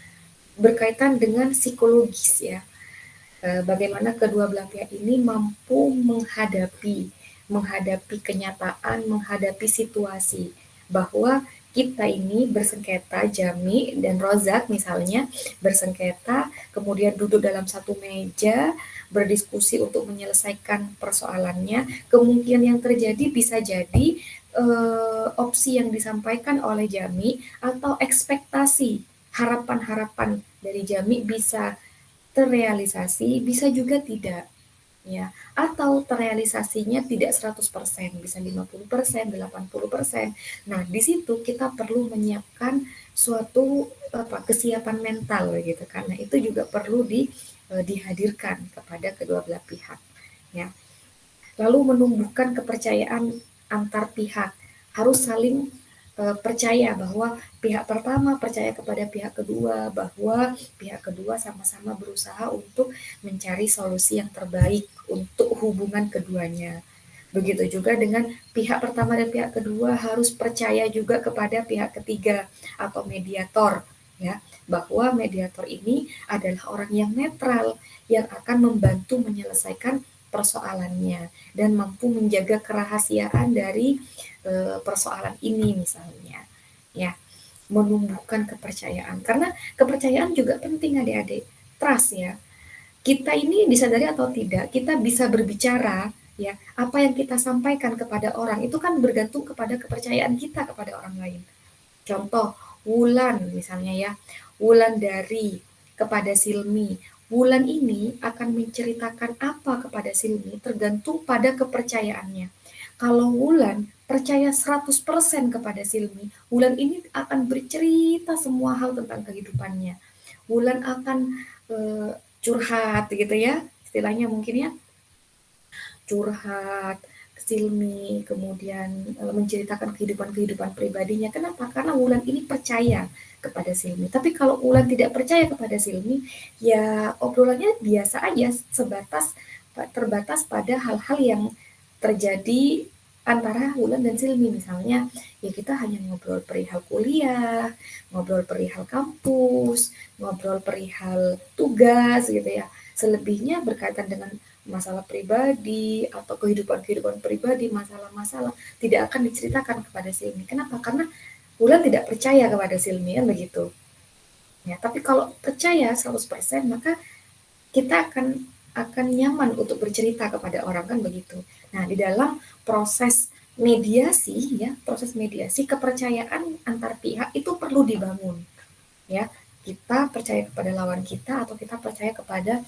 berkaitan dengan psikologis ya. Bagaimana kedua belah pihak ini mampu menghadapi kenyataan, menghadapi situasi bahwa kita ini bersengketa, Jami dan Rozak misalnya bersengketa, kemudian duduk dalam satu meja, berdiskusi untuk menyelesaikan persoalannya. Kemungkinan yang terjadi bisa jadi opsi yang disampaikan oleh Jami atau ekspektasi, harapan-harapan dari Jami bisa terrealisasi, bisa juga tidak. Ya, atau terrealisasinya tidak 100%, bisa 50%, 80%. Nah, di situ kita perlu menyiapkan suatu kesiapan mental gitu kan. Nah, itu juga perlu dihadirkan kepada kedua belah pihak ya. Lalu menumbuhkan kepercayaan antar pihak, harus saling percaya bahwa pihak pertama percaya kepada pihak kedua, bahwa pihak kedua sama-sama berusaha untuk mencari solusi yang terbaik untuk hubungan keduanya. Begitu juga dengan pihak pertama dan pihak kedua harus percaya juga kepada pihak ketiga atau mediator ya, bahwa mediator ini adalah orang yang netral yang akan membantu menyelesaikan persoalannya dan mampu menjaga kerahasiaan dari persoalan ini misalnya ya, menumbuhkan kepercayaan karena kepercayaan juga penting adik-adik, trust ya. Kita ini disadari atau tidak kita bisa berbicara ya, apa yang kita sampaikan kepada orang itu kan bergantung kepada kepercayaan kita kepada orang lain. Contoh Wulan misalnya ya, Wulandari kepada Silmi, Wulan ini akan menceritakan apa kepada Silmi tergantung pada kepercayaannya. Kalau Wulan percaya 100% kepada Silmi, Wulan ini akan bercerita semua hal tentang kehidupannya. Wulan akan curhat gitu ya, istilahnya mungkin ya, curhat Silmi, kemudian menceritakan kehidupan pribadinya. Kenapa? Karena Wulan ini percaya kepada Silmi. Tapi kalau Wulan tidak percaya kepada Silmi, ya obrolannya biasa aja, terbatas pada hal-hal yang terjadi antara Wulan dan Silmi. Misalnya, ya kita hanya ngobrol perihal kuliah, ngobrol perihal kampus, ngobrol perihal tugas gitu ya. Selebihnya berkaitan dengan masalah pribadi atau kehidupan pribadi, masalah-masalah tidak akan diceritakan kepada Silmi. Kenapa? Karena Wulan tidak percaya kepada Silmi, kan begitu. Ya, tapi kalau percaya 100% maka kita akan nyaman untuk bercerita kepada orang, kan begitu. Nah, di dalam proses mediasi ya, proses mediasi kepercayaan antar pihak itu perlu dibangun. Ya, kita percaya kepada lawan kita atau kita percaya kepada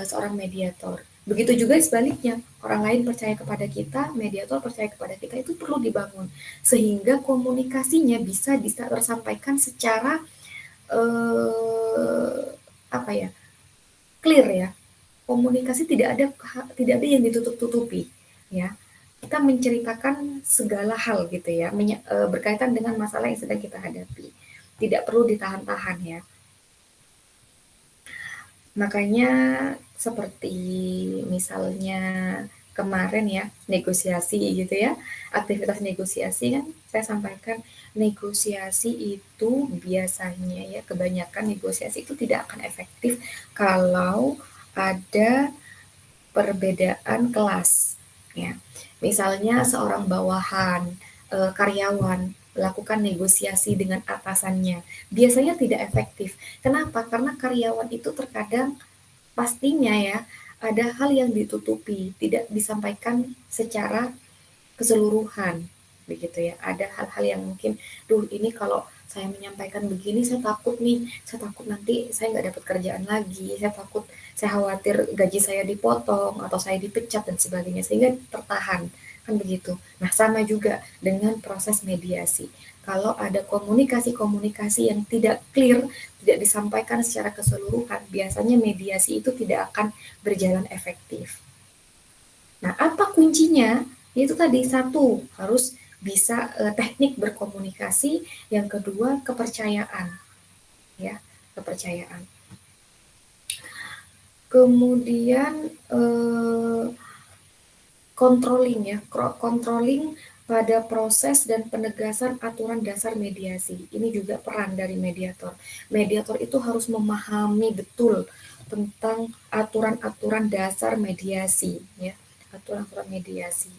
seorang mediator. Begitu juga sebaliknya, orang lain percaya kepada kita, mediator percaya kepada kita, itu perlu dibangun sehingga komunikasinya bisa tersampaikan secara apa ya, clear ya. Komunikasi tidak ada yang ditutup-tutupi ya. Kita menceritakan segala hal gitu ya, berkaitan dengan masalah yang sedang kita hadapi. Tidak perlu ditahan-tahan ya. Makanya seperti misalnya kemarin ya, negosiasi gitu ya, aktivitas negosiasi kan saya sampaikan, negosiasi itu biasanya ya, kebanyakan negosiasi itu tidak akan efektif kalau ada perbedaan kelas ya. Misalnya seorang bawahan, karyawan melakukan negosiasi dengan atasannya, biasanya tidak efektif. Kenapa? Karena karyawan itu terkadang pastinya ya ada hal yang ditutupi, tidak disampaikan secara keseluruhan begitu ya. Ada hal-hal yang mungkin, ini kalau saya menyampaikan begini, saya takut nanti saya nggak dapat kerjaan lagi, saya khawatir gaji saya dipotong atau saya dipecat dan sebagainya, sehingga tertahan, kan begitu. Nah, sama juga dengan proses mediasi. Kalau ada komunikasi yang tidak clear, tidak disampaikan secara keseluruhan, biasanya mediasi itu tidak akan berjalan efektif. Nah, apa kuncinya? Itu tadi, satu, harus bisa teknik berkomunikasi, yang kedua kepercayaan. Ya, kepercayaan. Kemudian controlling pada proses dan penegasan aturan dasar mediasi. Ini juga peran dari mediator. Mediator itu harus memahami betul tentang aturan-aturan dasar mediasi, ya, aturan-aturan mediasi.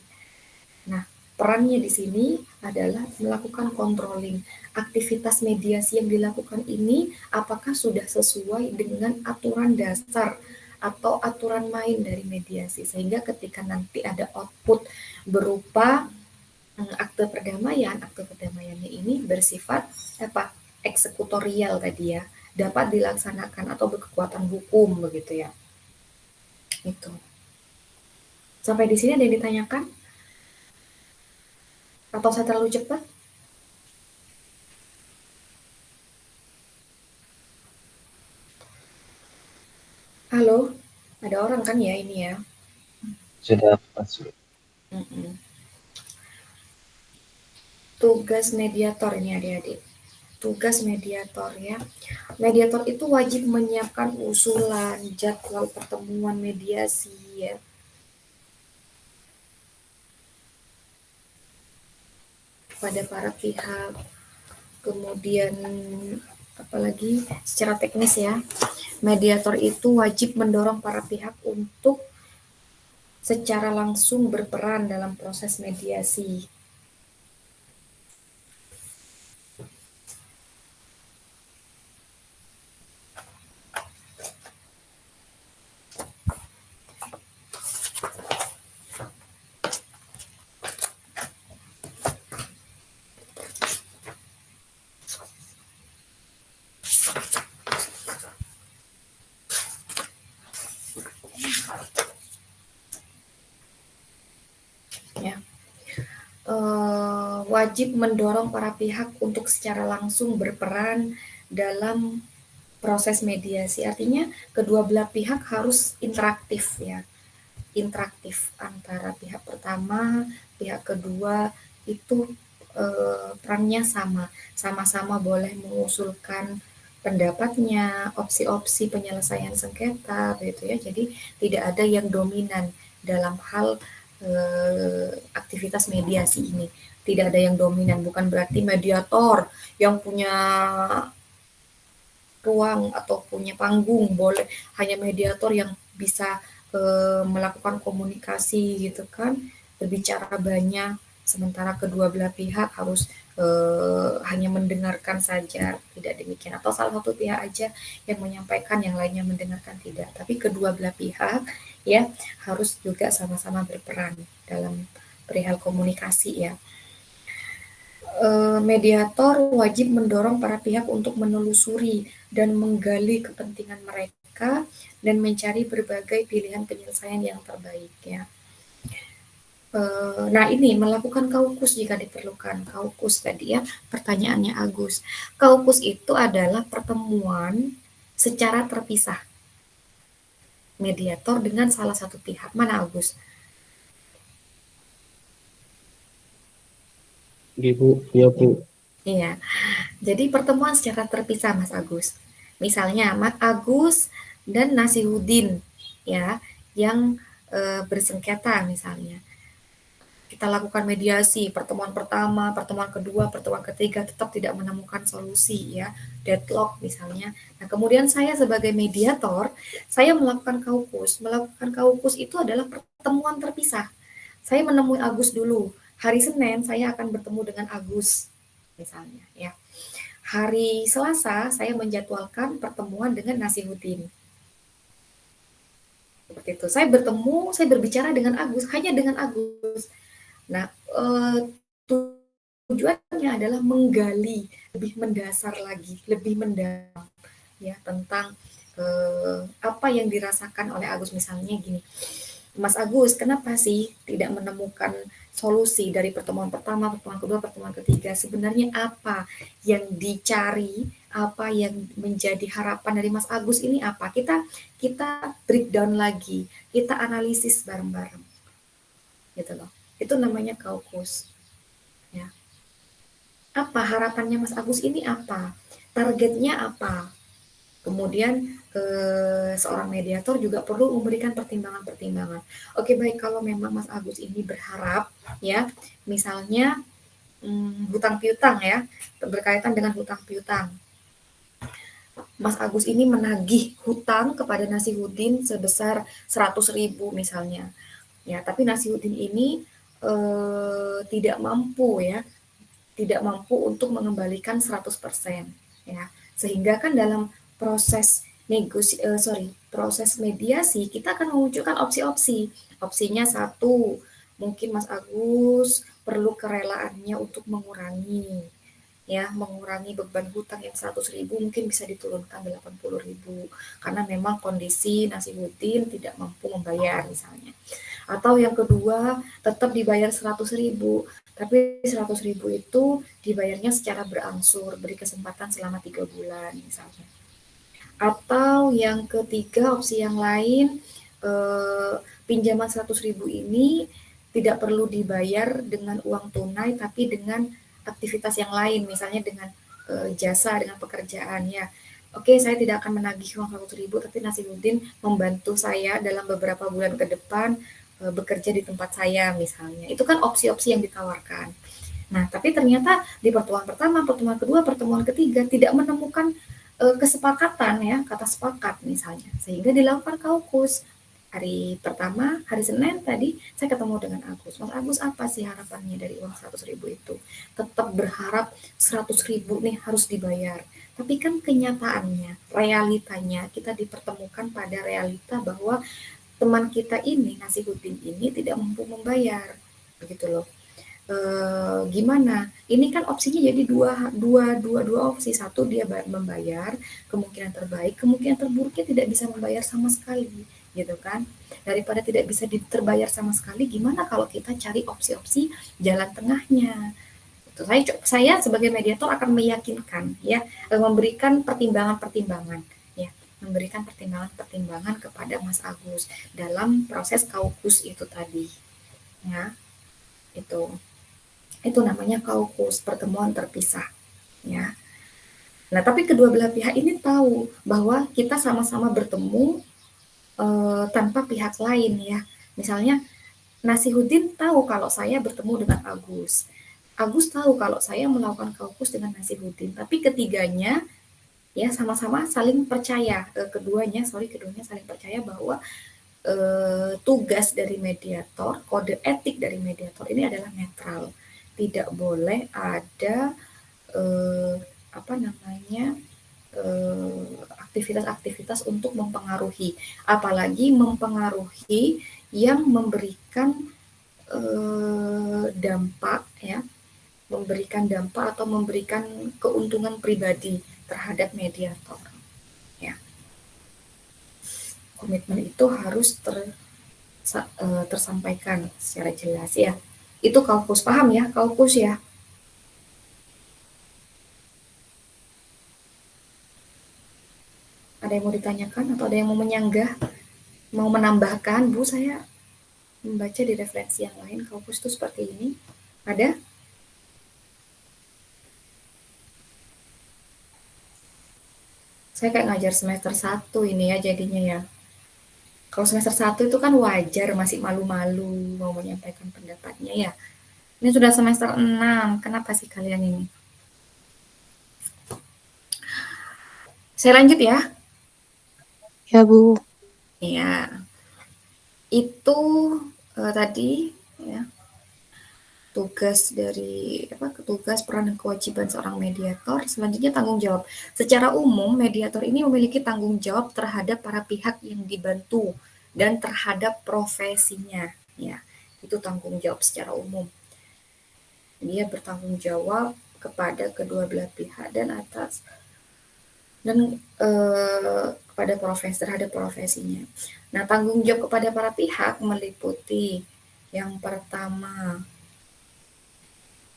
Nah, perannya di sini adalah melakukan controlling. Aktivitas mediasi yang dilakukan ini apakah sudah sesuai dengan aturan dasar atau aturan main dari mediasi, sehingga ketika nanti ada output berupa akte perdamaiannya ini bersifat eksekutorial tadi ya, dapat dilaksanakan atau berkekuatan hukum begitu ya. Itu. Sampai di sini ada yang ditanyakan? Atau saya terlalu cepat? Halo, ada orang kan ya ini ya? Sudah masuk. Tugas mediator ini adik-adik. Tugas mediator ya. Mediator itu wajib menyiapkan usulan, jadwal pertemuan mediasi ya. Pada para pihak. Kemudian apalagi secara teknis ya. Mediator itu wajib mendorong para pihak untuk secara langsung berperan dalam proses mediasi. Wajib mendorong para pihak untuk secara langsung berperan dalam proses mediasi. Artinya kedua belah pihak harus interaktif ya. Interaktif antara pihak pertama, pihak kedua itu perannya sama-sama boleh mengusulkan pendapatnya, opsi-opsi penyelesaian sengketa begitu ya. Jadi tidak ada yang dominan dalam hal aktivitas mediasi ini. Tidak ada yang dominan, bukan berarti mediator yang punya ruang atau punya panggung, boleh hanya mediator yang bisa melakukan komunikasi gitu kan, berbicara banyak, sementara kedua belah pihak harus hanya mendengarkan saja, tidak demikian. Atau salah satu pihak aja yang menyampaikan, yang lainnya mendengarkan, tidak. Tapi kedua belah pihak ya harus juga sama-sama berperan dalam perihal komunikasi ya. Mediator wajib mendorong para pihak untuk menelusuri dan menggali kepentingan mereka dan mencari berbagai pilihan penyelesaian yang terbaik ya. Nah ini melakukan kaukus jika diperlukan. Kaukus tadi ya pertanyaannya Agus. Kaukus itu adalah pertemuan secara terpisah mediator dengan salah satu pihak. Mana Agus? Ibu, ya Bu. Iya. Jadi pertemuan secara terpisah Mas Agus. Misalnya Mas Agus dan Nasihudin ya yang bersengketa misalnya. Kita lakukan mediasi, pertemuan pertama, pertemuan kedua, pertemuan ketiga tetap tidak menemukan solusi ya, deadlock misalnya. Nah, kemudian saya sebagai mediator, saya melakukan kaukus. Melakukan kaukus itu adalah pertemuan terpisah. Saya menemui Agus dulu. Hari Senin saya akan bertemu dengan Agus misalnya ya. Hari Selasa saya menjadwalkan pertemuan dengan Nasihudin. Seperti itu. Saya bertemu, saya berbicara dengan Agus, hanya dengan Agus. Nah, tujuannya adalah menggali lebih mendasar lagi, lebih mendalam ya tentang apa yang dirasakan oleh Agus. Misalnya gini, Mas Agus, kenapa sih tidak menemukan solusi dari pertemuan pertama, pertemuan kedua, pertemuan ketiga? Sebenarnya apa yang dicari, apa yang menjadi harapan dari Mas Agus ini apa? Kita breakdown lagi, kita analisis bareng-bareng, gitu loh. Itu namanya kaukus. Ya. Apa harapannya Mas Agus ini apa? Targetnya apa? Kemudian seorang mediator juga perlu memberikan pertimbangan-pertimbangan. Oke, baik, kalau memang Mas Agus ini berharap ya, misalnya hutang piutang ya, berkaitan dengan hutang piutang. Mas Agus ini menagih hutang kepada Nasihudin sebesar 100.000 misalnya. Ya, tapi Nasihudin ini tidak mampu ya, tidak mampu untuk mengembalikan 100% ya. Sehingga kan dalam proses proses mediasi kita akan memunculkan opsi-opsi. Opsinya satu, mungkin Mas Agus perlu kerelaannya untuk mengurangi beban hutang yang 100.000 mungkin bisa diturunkan 80.000 karena memang kondisi Nasihudin tidak mampu membayar misalnya. Atau yang kedua, tetap dibayar 100.000, tapi 100.000 itu dibayarnya secara berangsur, beri kesempatan selama 3 bulan misalnya. Atau yang ketiga, opsi yang lain, pinjaman 100.000 ini tidak perlu dibayar dengan uang tunai, tapi dengan aktivitas yang lain, misalnya dengan jasa, dengan pekerjaan ya. Oke, saya tidak akan menagih uang 100.000, tapi Nasihudin membantu saya dalam beberapa bulan ke depan bekerja di tempat saya misalnya. Itu kan opsi-opsi yang ditawarkan. Nah, tapi ternyata di pertemuan pertama, pertemuan kedua, pertemuan ketiga tidak menemukan kesepakatan ya, kata sepakat misalnya. Sehingga dilakukan kaukus. Hari pertama, hari Senin tadi saya ketemu dengan Agus. Mas Agus, apa sih harapannya dari uang 100.000 itu? Tetap berharap 100.000 nih harus dibayar. Tapi kan kenyataannya, realitanya kita dipertemukan pada realita bahwa teman kita ini, Nasihudin ini tidak mampu membayar, begitu loh. Gimana? Ini kan opsinya jadi dua opsi. Satu, dia membayar, kemungkinan terbaik, kemungkinan terburuknya tidak bisa membayar sama sekali, gitu kan? Daripada tidak bisa terbayar sama sekali, gimana kalau kita cari opsi-opsi jalan tengahnya? Saya sebagai mediator akan meyakinkan, ya, memberikan pertimbangan-pertimbangan. Memberikan pertimbangan-pertimbangan kepada Mas Agus dalam proses kaukus itu tadi ya. Itu namanya kaukus, pertemuan terpisah ya. Nah, tapi kedua belah pihak ini tahu bahwa kita sama-sama bertemu tanpa pihak lain ya. Misalnya Nasihudin tahu kalau saya bertemu dengan Agus. Agus tahu kalau saya melakukan kaukus dengan Nasihudin, tapi ketiganya ya sama-sama saling percaya, keduanya saling percaya bahwa tugas dari mediator, kode etik dari mediator ini adalah netral. Tidak boleh ada aktivitas-aktivitas untuk mempengaruhi, apalagi mempengaruhi yang memberikan dampak ya, memberikan dampak atau memberikan keuntungan pribadi terhadap mediator. Ya. Komitmen itu harus tersampaikan secara jelas ya. Itu Kaukus, paham ya Kaukus ya? Ada yang mau ditanyakan atau ada yang mau menyanggah, mau menambahkan? Bu, saya membaca di referensi yang lain Kaukus itu seperti ini. Ada? Saya kayak ngajar semester 1 ini ya jadinya ya. Kalau semester 1 itu kan wajar, masih malu-malu mau menyampaikan pendapatnya ya. Ini sudah semester 6, kenapa sih kalian ini? Saya lanjut ya. Ya, Bu. Ya. Itu tadi ya. Tugas dari tugas, peran dan kewajiban seorang mediator. Selanjutnya tanggung jawab. Secara umum mediator ini memiliki tanggung jawab terhadap para pihak yang dibantu dan terhadap profesinya ya. Itu tanggung jawab secara umum. Dia bertanggung jawab kepada kedua belah pihak dan kepada terhadap profesinya. Nah, tanggung jawab kepada para pihak meliputi yang pertama,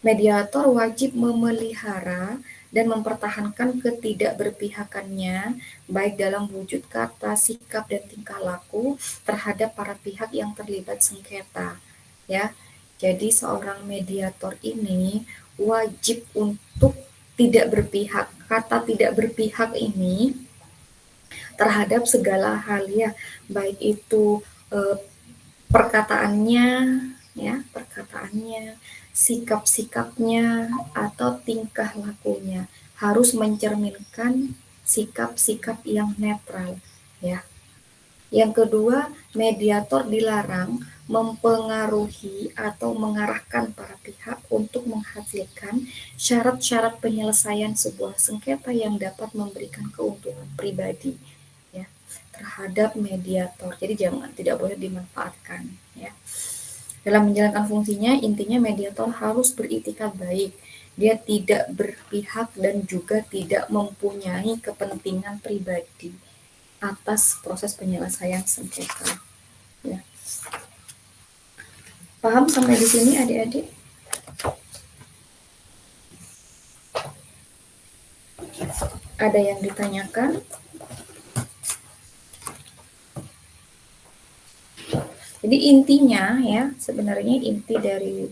mediator wajib memelihara dan mempertahankan ketidakberpihakannya baik dalam wujud kata, sikap, dan tingkah laku terhadap para pihak yang terlibat sengketa. Ya, jadi seorang mediator ini wajib untuk tidak berpihak. Kata tidak berpihak ini terhadap segala hal ya, baik itu perkataannya, sikap-sikapnya atau tingkah lakunya harus mencerminkan sikap-sikap yang netral ya. Yang kedua, mediator dilarang mempengaruhi atau mengarahkan para pihak untuk menghasilkan syarat-syarat penyelesaian sebuah sengketa yang dapat memberikan keuntungan pribadi ya terhadap mediator. Jadi tidak boleh dimanfaatkan ya. Dalam menjalankan fungsinya, intinya mediator harus beritikat baik. Dia tidak berpihak dan juga tidak mempunyai kepentingan pribadi atas proses penyelesaian sengketa. Ya. Paham sampai di sini adik-adik? Ada yang ditanyakan? Jadi intinya ya, sebenarnya inti dari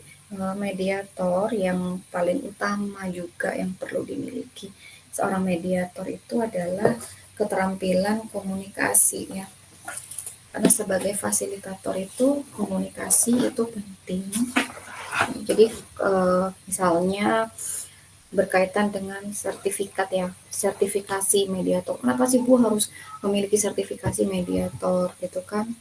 mediator yang paling utama juga yang perlu dimiliki seorang mediator itu adalah keterampilan komunikasi ya. Karena sebagai fasilitator itu komunikasi itu penting. Jadi misalnya berkaitan dengan sertifikat ya, sertifikasi mediator. Kenapa sih Bu harus memiliki sertifikasi mediator gitu kan?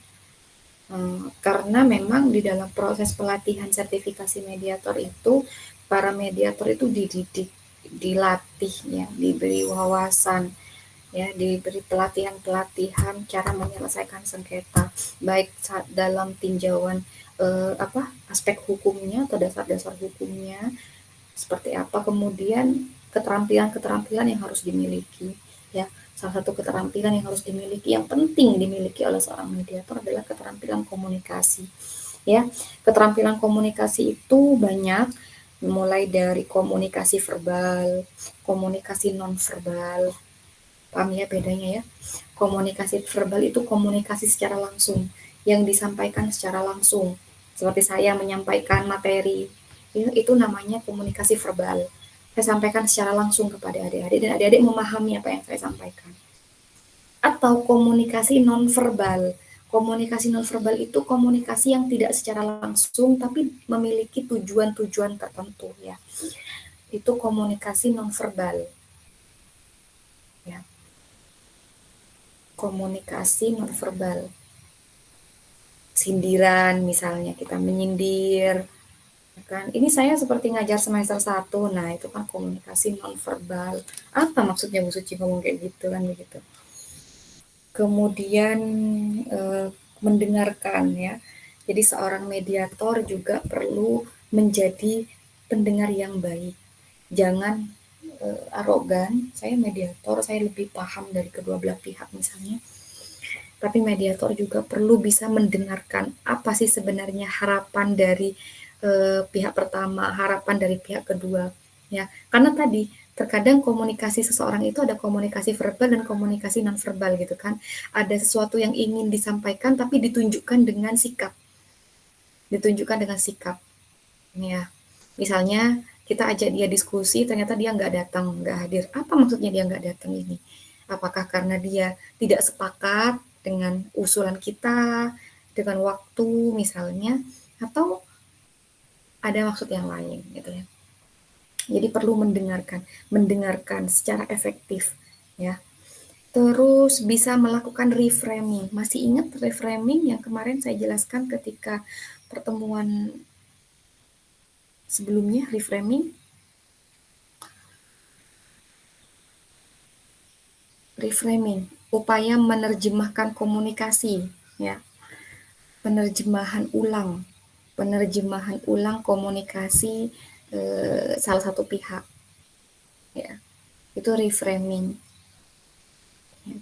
Karena memang di dalam proses pelatihan sertifikasi mediator itu para mediator itu dididik, dilatih ya, diberi wawasan ya, diberi pelatihan cara menyelesaikan sengketa baik dalam tinjauan aspek hukumnya atau dasar-dasar hukumnya seperti apa, kemudian keterampilan-keterampilan yang harus dimiliki ya. Salah satu keterampilan yang harus dimiliki, yang penting dimiliki oleh seorang mediator adalah keterampilan komunikasi. Ya, keterampilan komunikasi itu banyak, mulai dari komunikasi verbal, komunikasi non-verbal. Paham ya bedanya ya? Komunikasi verbal itu komunikasi secara langsung, yang disampaikan secara langsung. Seperti saya menyampaikan materi, itu namanya komunikasi verbal. Saya sampaikan secara langsung kepada adik-adik dan adik-adik memahami apa yang saya sampaikan. Atau komunikasi nonverbal. Komunikasi nonverbal itu komunikasi yang tidak secara langsung tapi memiliki tujuan-tujuan tertentu ya. Itu komunikasi nonverbal. Ya. Komunikasi nonverbal. sindiran misalnya, kita menyindir, kan. Ini saya seperti ngajar semester 1, nah itu kan komunikasi nonverbal. Apa maksudnya Bu Suci ngomong kayak gitu kan begitu. Kemudian mendengarkan ya. Jadi seorang mediator juga perlu menjadi pendengar yang baik. Jangan arogan, saya mediator, saya lebih paham dari kedua belah pihak misalnya. Tapi mediator juga perlu bisa mendengarkan apa sih sebenarnya harapan dari pihak pertama, harapan dari pihak kedua, ya. Karena tadi terkadang komunikasi seseorang itu ada komunikasi verbal dan komunikasi nonverbal gitu kan. Ada sesuatu yang ingin disampaikan tapi ditunjukkan dengan sikap. Ditunjukkan dengan sikap. Ya. Misalnya kita ajak dia diskusi, ternyata dia nggak datang, nggak hadir. Apa maksudnya dia nggak datang ini? Apakah karena dia tidak sepakat dengan usulan kita, dengan waktu misalnya, atau ada maksud yang lain gitu ya. Jadi perlu mendengarkan secara efektif ya. Terus bisa melakukan reframing. Masih ingat reframing yang kemarin saya jelaskan ketika pertemuan sebelumnya, reframing? Reframing, upaya menerjemahkan komunikasi ya. Penerjemahan ulang komunikasi salah satu pihak ya. Itu reframing.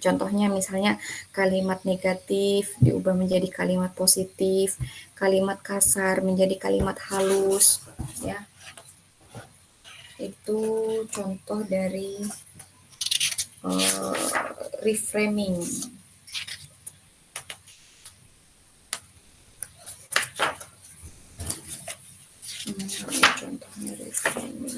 Contohnya misalnya kalimat negatif diubah menjadi kalimat positif, kalimat kasar menjadi kalimat halus ya. Itu contoh dari reframing. Contohnya reframing.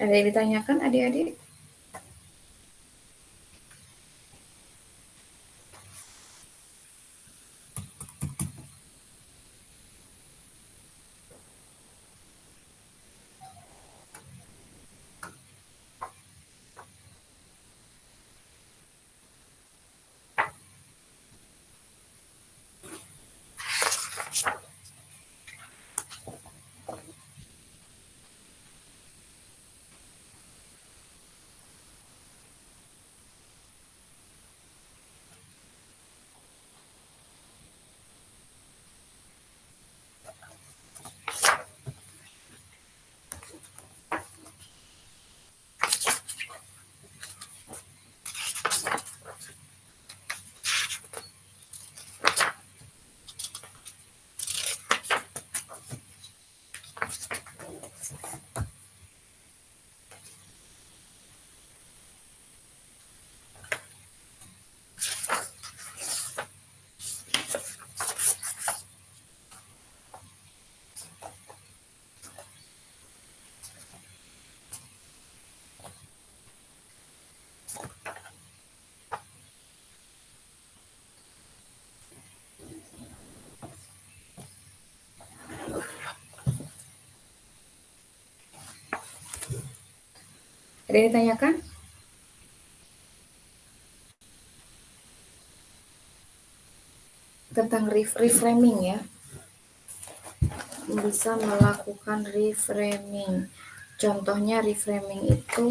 Ada yang ditanyakan adik-adik? Ada yang ditanyakan? Tentang reframing ya. Bisa melakukan reframing. Contohnya reframing itu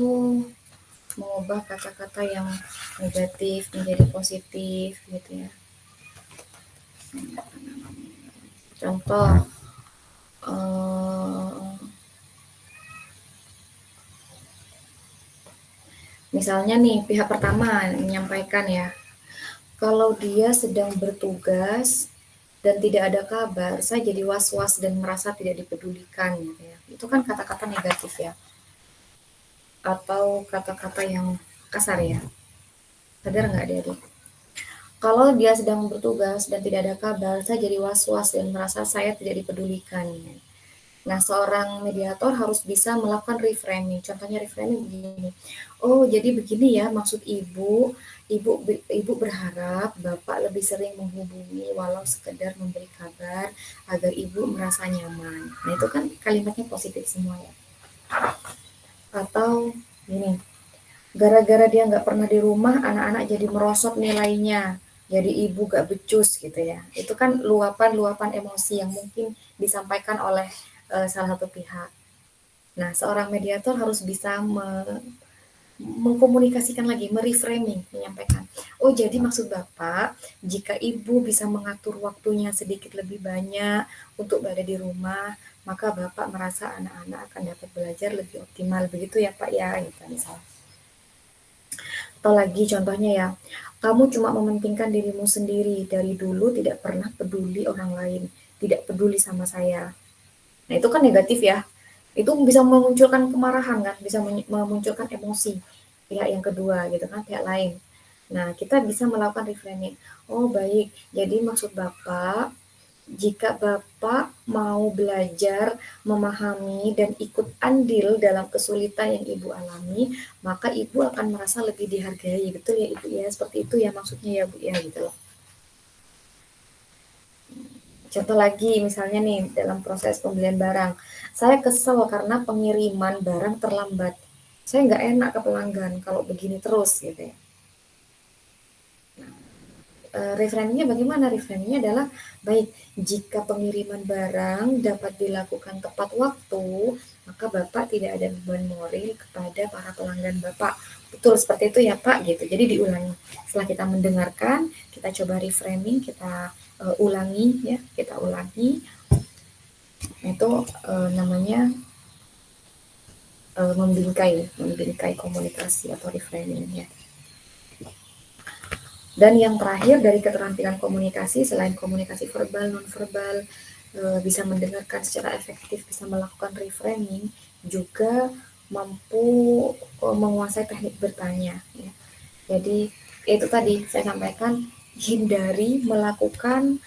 mengubah kata-kata yang negatif menjadi positif gitu ya. Contoh misalnya nih pihak pertama menyampaikan ya, kalau dia sedang bertugas dan tidak ada kabar, saya jadi was-was dan merasa tidak dipedulikan gitu ya. Itu kan kata-kata negatif ya. Atau kata-kata yang kasar ya. Sadar nggak adik-adik? Kalau dia sedang bertugas dan tidak ada kabar, saya jadi was-was dan merasa saya tidak dipedulikan. Nah, seorang mediator harus bisa melakukan reframing. Contohnya reframing begini. Oh, jadi begini ya maksud ibu. Ibu berharap Bapak lebih sering menghubungi walau sekedar memberi kabar agar ibu merasa nyaman. Nah, itu kan kalimatnya positif semua ya. Atau gini, gara-gara dia nggak pernah di rumah, anak-anak jadi merosot nilainya. Jadi ibu gak becus gitu ya. Itu kan luapan-luapan emosi yang mungkin disampaikan oleh salah satu pihak. Nah, seorang mediator harus bisa mengkomunikasikan lagi, mereframing, menyampaikan. Oh, jadi maksud Bapak, jika Ibu bisa mengatur waktunya sedikit lebih banyak untuk berada di rumah, maka Bapak merasa anak-anak akan dapat belajar lebih optimal. Begitu ya Pak ya, gitu misalnya. Atau lagi contohnya ya, kamu cuma mementingkan dirimu sendiri, dari dulu tidak pernah peduli orang lain, tidak peduli sama saya. Nah, itu kan negatif ya. Itu bisa memunculkan kemarahan kan, bisa memunculkan emosi pihak yang kedua gitu kan, pihak lain. Nah, kita bisa melakukan reframing. Oh, baik. Jadi maksud Bapak, jika Bapak mau belajar, memahami, dan ikut andil dalam kesulitan yang Ibu alami, maka Ibu akan merasa lebih dihargai. Betul ya Ibu ya, seperti itu ya maksudnya ya Bu ya gitu loh. Contoh lagi misalnya nih dalam proses pembelian barang, saya kesel karena pengiriman barang terlambat. Saya nggak enak ke pelanggan kalau begini terus gitu ya. Reframingnya bagaimana? Reframingnya adalah baik, jika pengiriman barang dapat dilakukan tepat waktu, maka Bapak tidak ada beban moral kepada para pelanggan Bapak. Betul seperti itu ya Pak gitu. Jadi diulangi. Setelah kita mendengarkan, kita coba reframing, kita ulangi ya, kita ulangi. Itu namanya membingkai komunikasi atau reframing ya. Dan yang terakhir dari keterampilan komunikasi, selain komunikasi verbal, non-verbal, bisa mendengarkan secara efektif, bisa melakukan reframing, juga mampu menguasai teknik bertanya. Ya. Jadi itu tadi saya sampaikan, hindari melakukan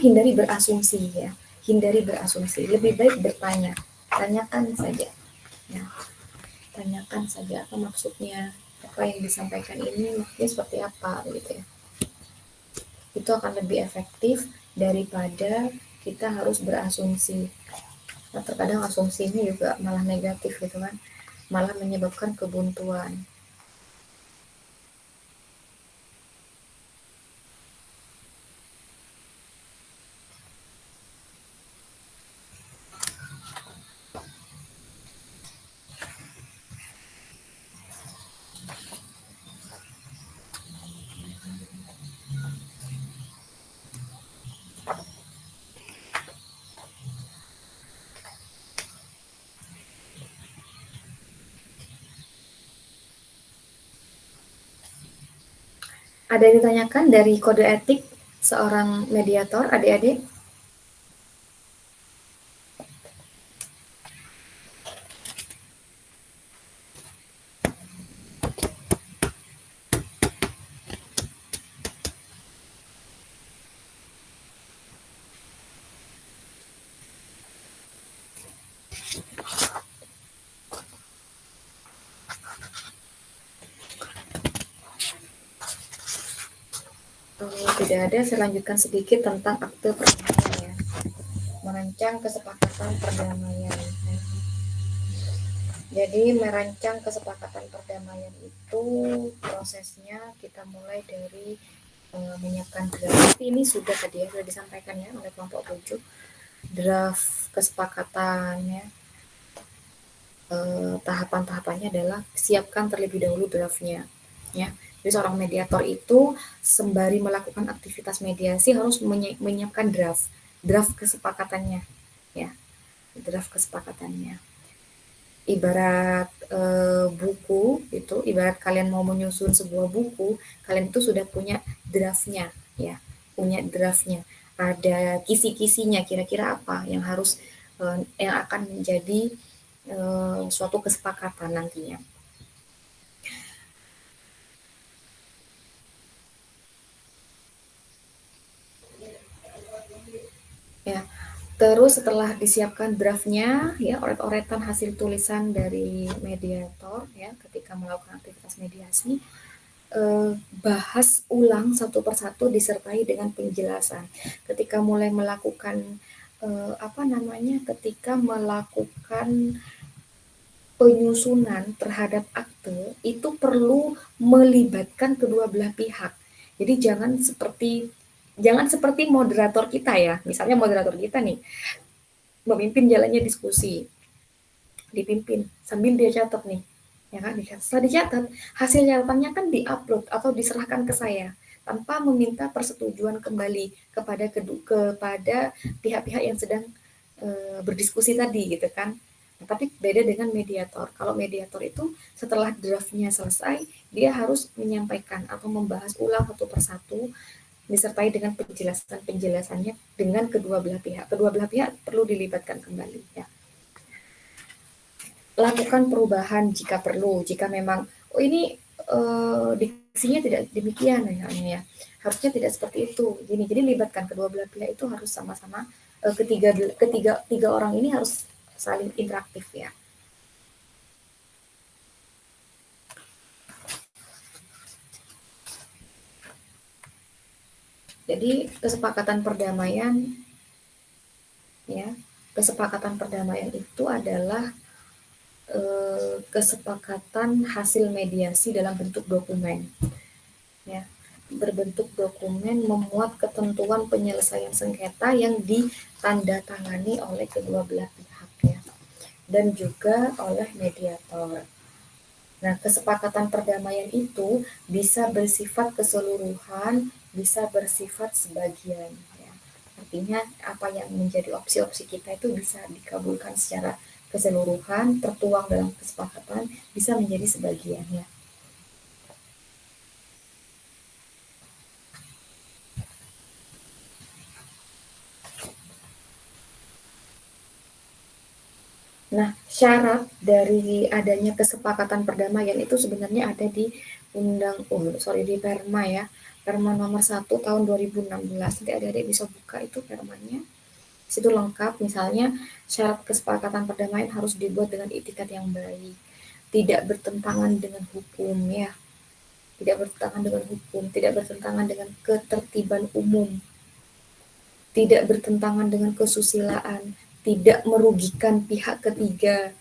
hindari berasumsi ya, hindari berasumsi. Lebih baik bertanya, tanyakan saja. Ya. Tanyakan saja apa maksudnya, apa yang disampaikan ini maksudnya seperti apa gitu ya. Itu akan lebih efektif daripada kita harus berasumsi. Nah, terkadang asumsi ini juga malah negatif gitu kan, malah menyebabkan kebuntuan. Ada yang ditanyakan dari kode etik seorang mediator, adik-adik? Tidak ada, saya lanjutkan sedikit tentang akte perdamaian ya. Merancang kesepakatan perdamaian. Jadi merancang kesepakatan perdamaian itu prosesnya kita mulai dari menyiapkan draft. Ini sudah tadi ya, sudah disampaikan ya oleh kelompok 7. Draft kesepakatan ya. Tahapan-tahapannya adalah siapkan terlebih dahulu draftnya ya. Jadi seorang mediator itu sembari melakukan aktivitas mediasi harus menyiapkan draft kesepakatannya ya, draft kesepakatannya. Ibarat buku itu, ibarat kalian mau menyusun sebuah buku, kalian itu sudah punya draftnya ya, punya draftnya. Ada kisi-kisinya, kira-kira apa yang harus yang akan menjadi suatu kesepakatan nantinya. Ya, Terus setelah disiapkan draftnya, ya oret-oretan hasil tulisan dari mediator, ya ketika melakukan aktivitas mediasi, bahas ulang satu persatu disertai dengan penjelasan. Ketika mulai melakukan ketika melakukan penyusunan terhadap akte itu perlu melibatkan kedua belah pihak. Jadi jangan seperti moderator kita ya. Misalnya moderator kita nih memimpin jalannya diskusi, dipimpin sambil dia catat nih, ya kan? Setelah dicatat, hasil catatannya kan diupload atau diserahkan ke saya tanpa meminta persetujuan kembali kepada pihak-pihak yang sedang berdiskusi tadi gitu kan. Nah, tapi beda dengan mediator. Kalau mediator itu setelah draftnya selesai, dia harus menyampaikan atau membahas ulang satu persatu disertai dengan penjelasannya dengan kedua belah pihak. Kedua belah pihak perlu dilibatkan kembali ya. Lakukan perubahan jika perlu, jika memang ini diksinya tidak demikian ya. Harusnya tidak seperti itu. Gini, jadi libatkan kedua belah pihak itu harus sama-sama tiga orang ini harus saling interaktif ya. Jadi kesepakatan perdamaian itu adalah kesepakatan hasil mediasi dalam bentuk dokumen ya, berbentuk dokumen memuat ketentuan penyelesaian sengketa yang ditandatangani oleh kedua belah pihak ya, dan juga oleh mediator. Nah, kesepakatan perdamaian itu bisa bersifat keseluruhan, bisa bersifat sebagian. Ya. Artinya apa yang menjadi opsi-opsi kita itu bisa dikabulkan secara keseluruhan, tertuang dalam kesepakatan, bisa menjadi sebagian. Ya. Nah, syarat dari adanya kesepakatan perdamaian itu sebenarnya ada di di Perma ya. Perma nomor 1 tahun 2016. Nanti adik-adik bisa buka itu permanya. Situ lengkap, misalnya syarat kesepakatan perdamaian harus dibuat dengan itikat yang baik, tidak bertentangan dengan hukum ya. Tidak bertentangan dengan hukum, tidak bertentangan dengan ketertiban umum, tidak bertentangan dengan kesusilaan, tidak merugikan pihak ketiga,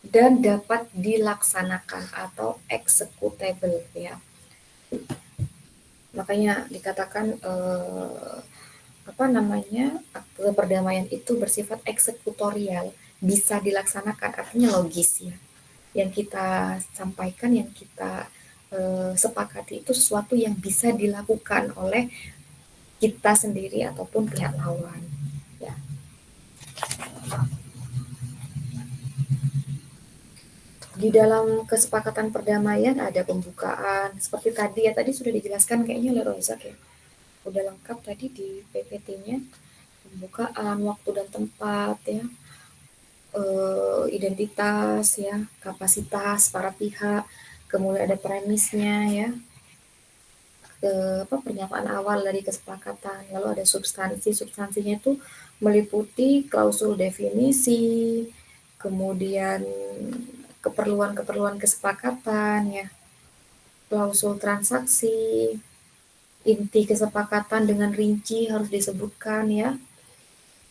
dan dapat dilaksanakan atau executable ya. Makanya dikatakan akte perdamaian itu bersifat eksekutorial, bisa dilaksanakan, artinya logis ya. Yang kita sampaikan, yang kita sepakati itu sesuatu yang bisa dilakukan oleh kita sendiri ataupun pihak lawan ya. Di dalam kesepakatan perdamaian ada pembukaan seperti tadi ya, tadi sudah dijelaskan kayaknya oleh Rozak ya, udah lengkap tadi di PPT-nya, pembukaan, waktu dan tempat ya, identitas ya, kapasitas para pihak, kemudian ada premisnya ya, pernyataan awal dari kesepakatan, lalu ada substansinya itu meliputi klausul definisi, kemudian keperluan kesepakatan ya, klausul transaksi, inti kesepakatan dengan rinci harus disebutkan ya,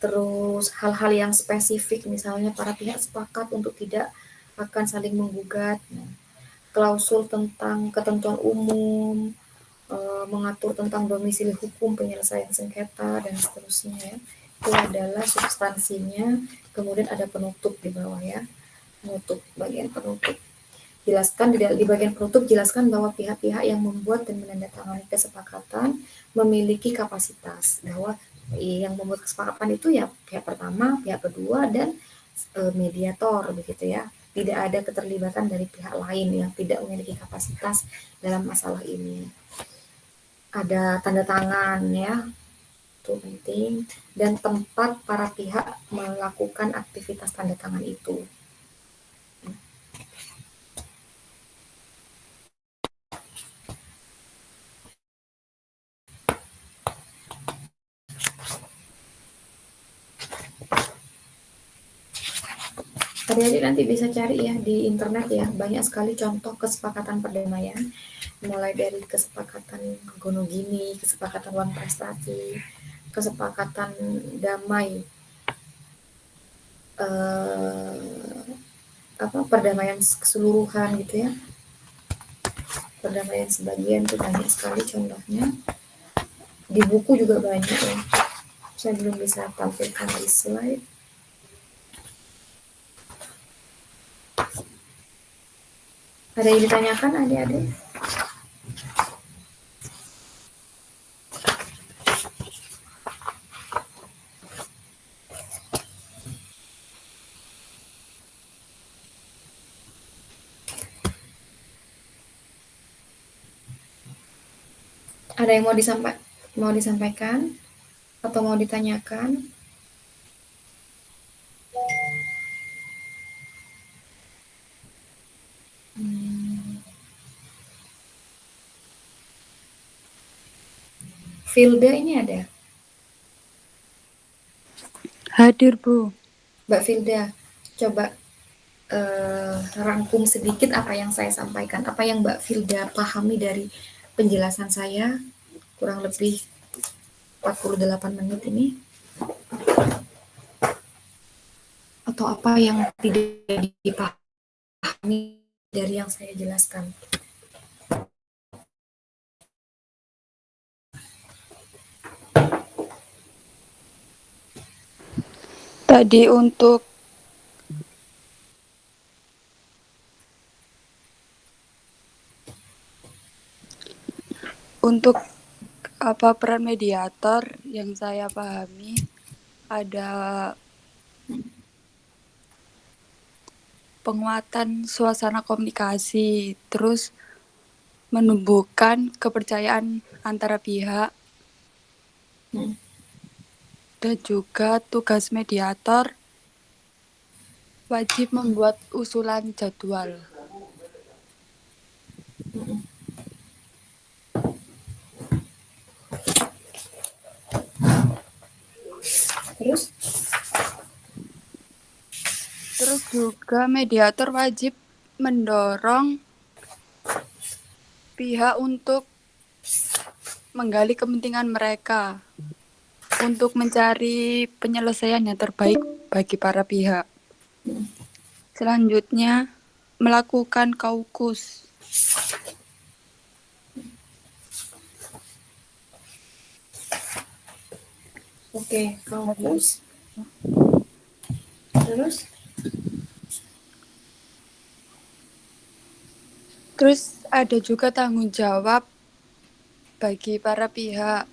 terus hal-hal yang spesifik misalnya para pihak sepakat untuk tidak akan saling menggugat, nah, klausul tentang ketentuan umum, mengatur tentang domisili hukum, penyelesaian sengketa, dan seterusnya ya. Itu adalah substansinya. Kemudian ada penutup di bawah ya, bagian penutup. Jelaskan di bagian penutup, jelaskan bahwa pihak-pihak yang membuat dan menandatangani kesepakatan memiliki kapasitas, bahwa yang membuat kesepakatan itu ya pihak pertama, pihak kedua, dan mediator begitu ya. Tidak ada keterlibatan dari pihak lain yang tidak memiliki kapasitas dalam masalah ini. Ada tanda tangan ya, itu penting, dan tempat para pihak melakukan aktivitas tanda tangan itu. Adik-adik nanti bisa cari ya di internet ya, banyak sekali contoh kesepakatan perdamaian, mulai dari kesepakatan Gonogini, kesepakatan One Prestasi, kesepakatan damai, perdamaian keseluruhan gitu ya, perdamaian sebagian itu banyak sekali contohnya. Di buku juga banyak ya. Saya belum bisa tampilkan di slide. Ada yang ditanyakan adik-adik? Ada yang mau disampaikan atau mau ditanyakan? Filda ini ada? Hadir, Bu. Mbak Filda, coba rangkum sedikit apa yang saya sampaikan, apa yang Mbak Filda pahami dari penjelasan saya kurang lebih 48 menit ini, atau apa yang tidak dipahami dari yang saya jelaskan. Tadi untuk apa peran mediator yang saya pahami ada penguatan suasana komunikasi, terus menumbuhkan kepercayaan antara pihak, dan juga tugas mediator wajib membuat usulan jadwal. Terus juga mediator wajib mendorong pihak untuk menggali kepentingan mereka untuk mencari penyelesaian yang terbaik bagi para pihak. Selanjutnya, melakukan kaukus. Oke, kaukus. Terus ada juga tanggung jawab bagi para pihak.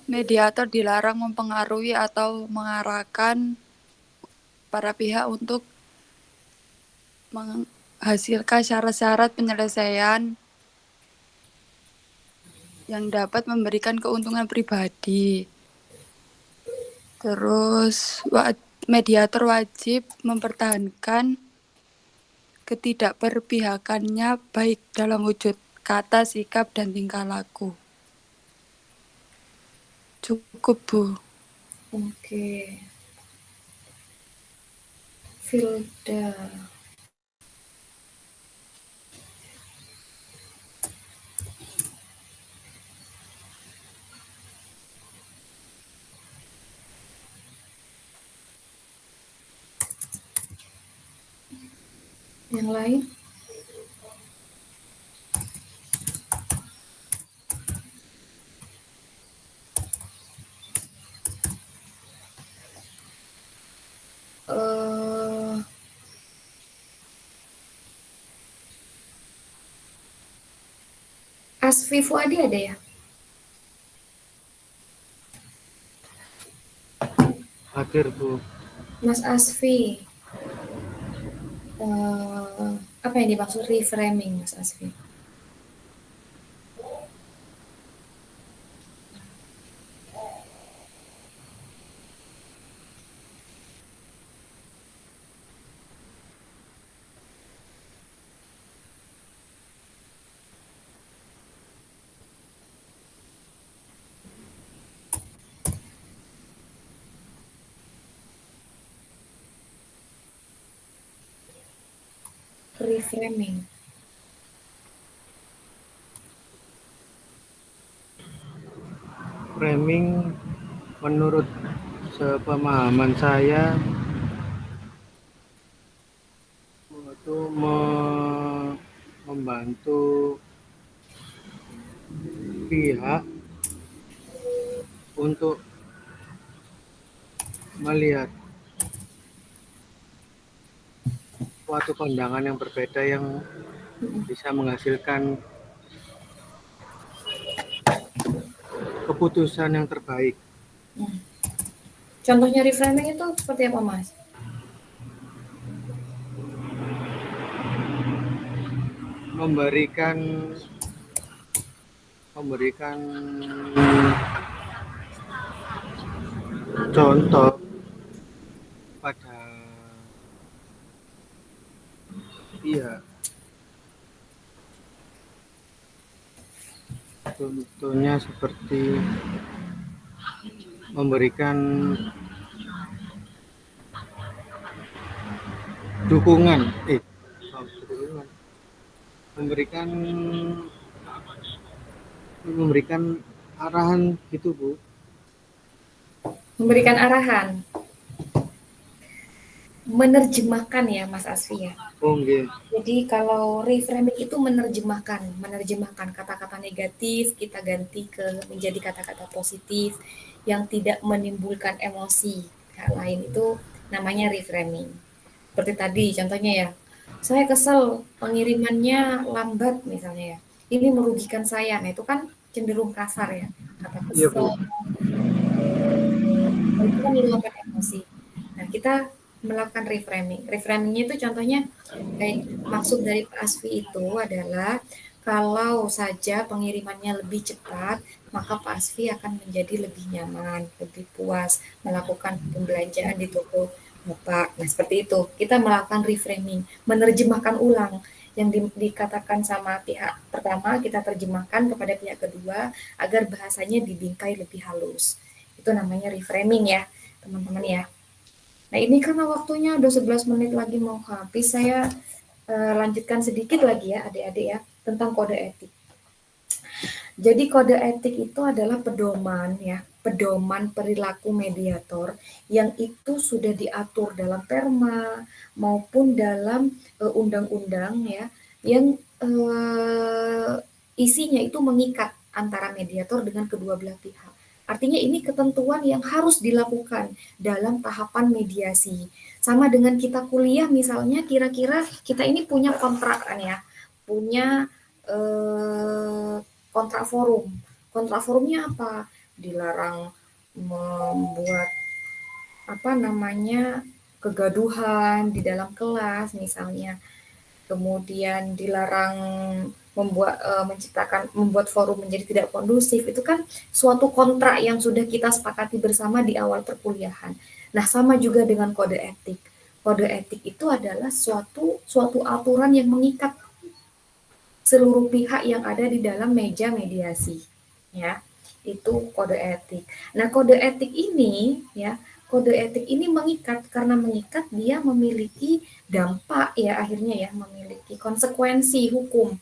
Mediator dilarang mempengaruhi atau mengarahkan para pihak untuk menghasilkan syarat-syarat penyelesaian yang dapat memberikan keuntungan pribadi. Terus mediator wajib mempertahankan ketidakberpihakannya baik dalam wujud kata, sikap, dan tingkah laku. Cukup, Bu. Oke. Filda. Yang lain? Asfi Fuadi ada ya? Hadir, Bu. Mas Asfi, apa yang dimaksud reframing, Mas Asfi? reframing. Framing menurut sepemahaman saya itu membantu pihak untuk melihat suatu pandangan yang berbeda yang bisa menghasilkan keputusan yang terbaik. Contohnya reframing itu seperti apa, Mas? Memberikan contoh pada pihak. Contohnya seperti memberikan dukungan, memberikan arahan gitu, Bu. Memberikan arahan. Menerjemahkan ya, Mas Asfi ya. Oh, okay. Jadi kalau reframing itu menerjemahkan kata-kata negatif kita ganti menjadi kata-kata positif yang tidak menimbulkan emosi lain, itu namanya reframing. Seperti tadi contohnya ya, saya kesel pengirimannya lambat misalnya ya, ini merugikan saya. Nah itu kan cenderung kasar ya, kata kesel. Itu kan meluapkan emosi. Nah kita melakukan reframing. Reframingnya itu contohnya kayak maksud dari Pak Asfi itu adalah kalau saja pengirimannya lebih cepat, maka Pak Asfi akan menjadi lebih nyaman, lebih puas melakukan pembelanjaan di toko Bapak. Nah seperti itu, kita melakukan reframing, menerjemahkan ulang yang dikatakan sama pihak pertama, kita terjemahkan kepada pihak kedua agar bahasanya dibingkai lebih halus. Itu namanya reframing ya, teman-teman ya. Nah ini karena waktunya udah 11 menit lagi mau habis, saya lanjutkan sedikit lagi ya adik-adik ya, tentang kode etik. Jadi kode etik itu adalah pedoman ya, pedoman perilaku mediator yang itu sudah diatur dalam perma maupun dalam undang-undang ya, yang isinya itu mengikat antara mediator dengan kedua belah pihak. Artinya ini ketentuan yang harus dilakukan dalam tahapan mediasi. Sama dengan kita kuliah misalnya, kira-kira kita ini punya kontrak kan ya, punya kontrak forum. Kontrak forumnya apa? Dilarang membuat kegaduhan di dalam kelas misalnya. Kemudian dilarang membuat forum menjadi tidak kondusif. Itu kan suatu kontrak yang sudah kita sepakati bersama di awal perkuliahan. Nah, sama juga dengan kode etik. Kode etik itu adalah suatu aturan yang mengikat seluruh pihak yang ada di dalam meja mediasi, ya. Itu kode etik. Nah, kode etik ini mengikat, karena mengikat dia memiliki dampak ya, akhirnya ya, memiliki konsekuensi hukum,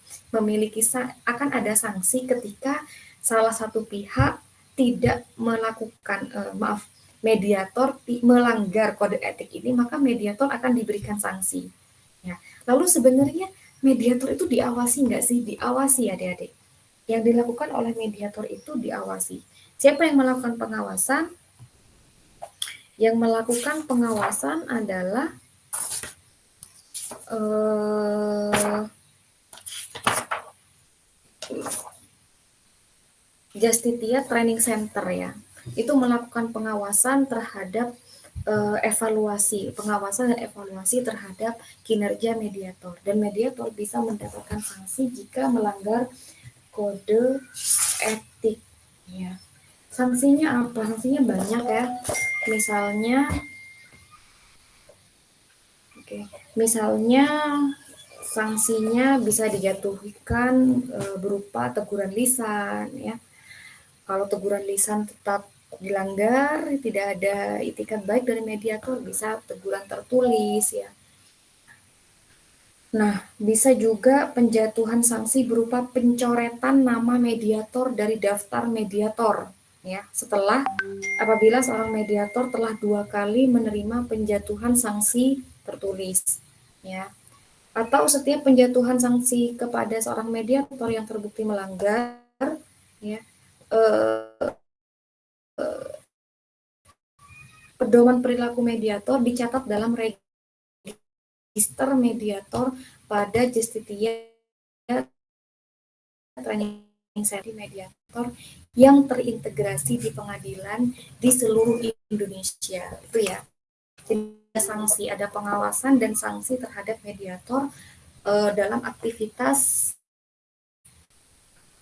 akan ada sanksi ketika salah satu pihak tidak melakukan mediator melanggar kode etik ini, maka mediator akan diberikan sanksi. Ya. Lalu sebenarnya mediator itu diawasi nggak sih? Diawasi adik-adik. Yang dilakukan oleh mediator itu diawasi. Siapa yang melakukan pengawasan? Yang melakukan pengawasan adalah Justitia Training Center ya. Itu melakukan pengawasan terhadap pengawasan dan evaluasi terhadap kinerja mediator, dan mediator bisa mendapatkan sanksi jika melanggar kode etik ya. Sanksinya apa? Sanksinya banyak ya. Misalnya sanksinya bisa dijatuhkan berupa teguran lisan ya. Kalau teguran lisan tetap dilanggar, tidak ada itikat baik dari mediator, bisa teguran tertulis ya. Nah, bisa juga penjatuhan sanksi berupa pencoretan nama mediator dari daftar mediator, ya. Setelah apabila seorang mediator telah 2 kali menerima penjatuhan sanksi tertulis, ya. Atau setiap penjatuhan sanksi kepada seorang mediator yang terbukti melanggar, ya, pedoman perilaku mediator dicatat dalam register mediator pada Justitia Training Center mediator yang terintegrasi di pengadilan di seluruh Indonesia. Itu ya. Jadi sanksi, ada pengawasan dan sanksi terhadap mediator dalam aktivitas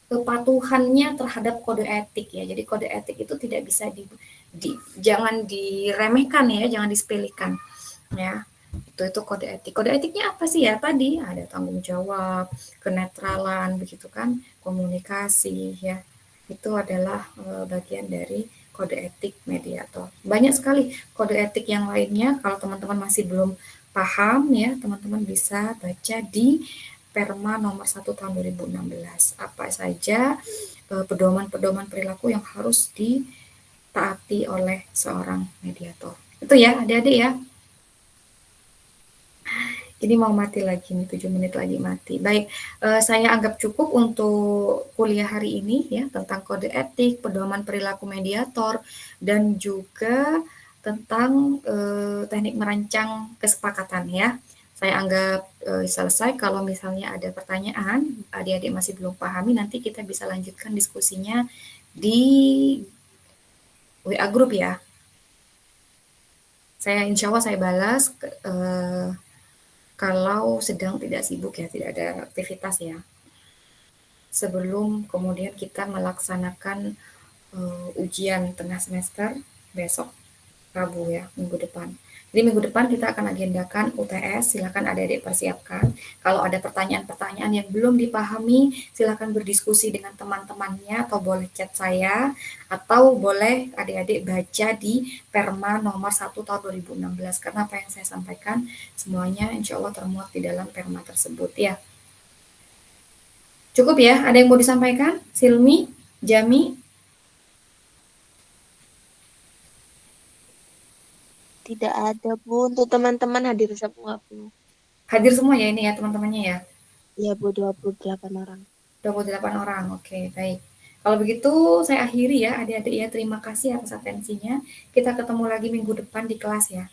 kepatuhannya terhadap kode etik ya. Jadi kode etik itu tidak bisa jangan diremehkan ya, jangan disepelekan ya. Itu kode etik. Kode etiknya apa sih ya? Tadi ada tanggung jawab, kenetralan begitu kan, komunikasi ya. Itu adalah bagian dari kode etik mediator. Banyak sekali kode etik yang lainnya. Kalau teman-teman masih belum paham ya, teman-teman bisa baca di Perma nomor 1 tahun 2016. Apa saja pedoman-pedoman perilaku yang harus ditaati oleh seorang mediator. Itu ya, adik-adik ya. Ini mau mati lagi nih, 7 menit lagi mati. Baik, saya anggap cukup untuk kuliah hari ini ya, tentang kode etik, pedoman perilaku mediator, dan juga tentang teknik merancang kesepakatan ya. Saya anggap selesai. Kalau misalnya ada pertanyaan, adik-adik masih belum pahami, nanti kita bisa lanjutkan diskusinya di WA group ya. Insya Allah saya balas kalau sedang tidak sibuk ya, tidak ada aktivitas ya. Sebelum kemudian kita melaksanakan ujian tengah semester besok Rabu ya, minggu depan. Jadi minggu depan kita akan agendakan UTS, silakan adik-adik persiapkan. Kalau ada pertanyaan-pertanyaan yang belum dipahami, silakan berdiskusi dengan teman-temannya atau boleh chat saya, atau boleh adik-adik baca di Perma nomor 1 tahun 2016, karena apa yang saya sampaikan semuanya insya Allah termuat di dalam Perma tersebut ya. Cukup ya, ada yang mau disampaikan? Silmi, Jami? Tidak ada, Bu. Untuk teman-teman hadir semua, Bu. Hadir semua ya ini ya teman-temannya ya? Iya, Bu, 28 orang. 28 orang, oke, baik. Kalau begitu saya akhiri ya adik-adik ya, terima kasih atas atensinya. Kita ketemu lagi minggu depan di kelas ya.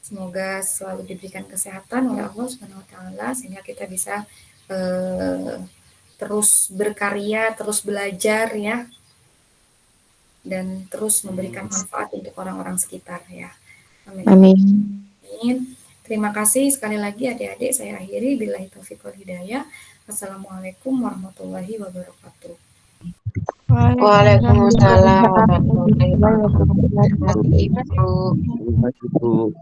Semoga selalu diberikan kesehatan oleh Allah Subhanahu wa Ta'ala, sehingga kita bisa terus berkarya, terus belajar ya, dan terus memberikan manfaat untuk orang-orang sekitar ya. Amin. Amin. Terima kasih sekali lagi adik-adik, saya akhiri. Billahi taufiq wal hidayah. Assalamualaikum warahmatullahi wabarakatuh. Waalaikumsalam warahmatullahi wabarakatuh. Terima kasih, Bu.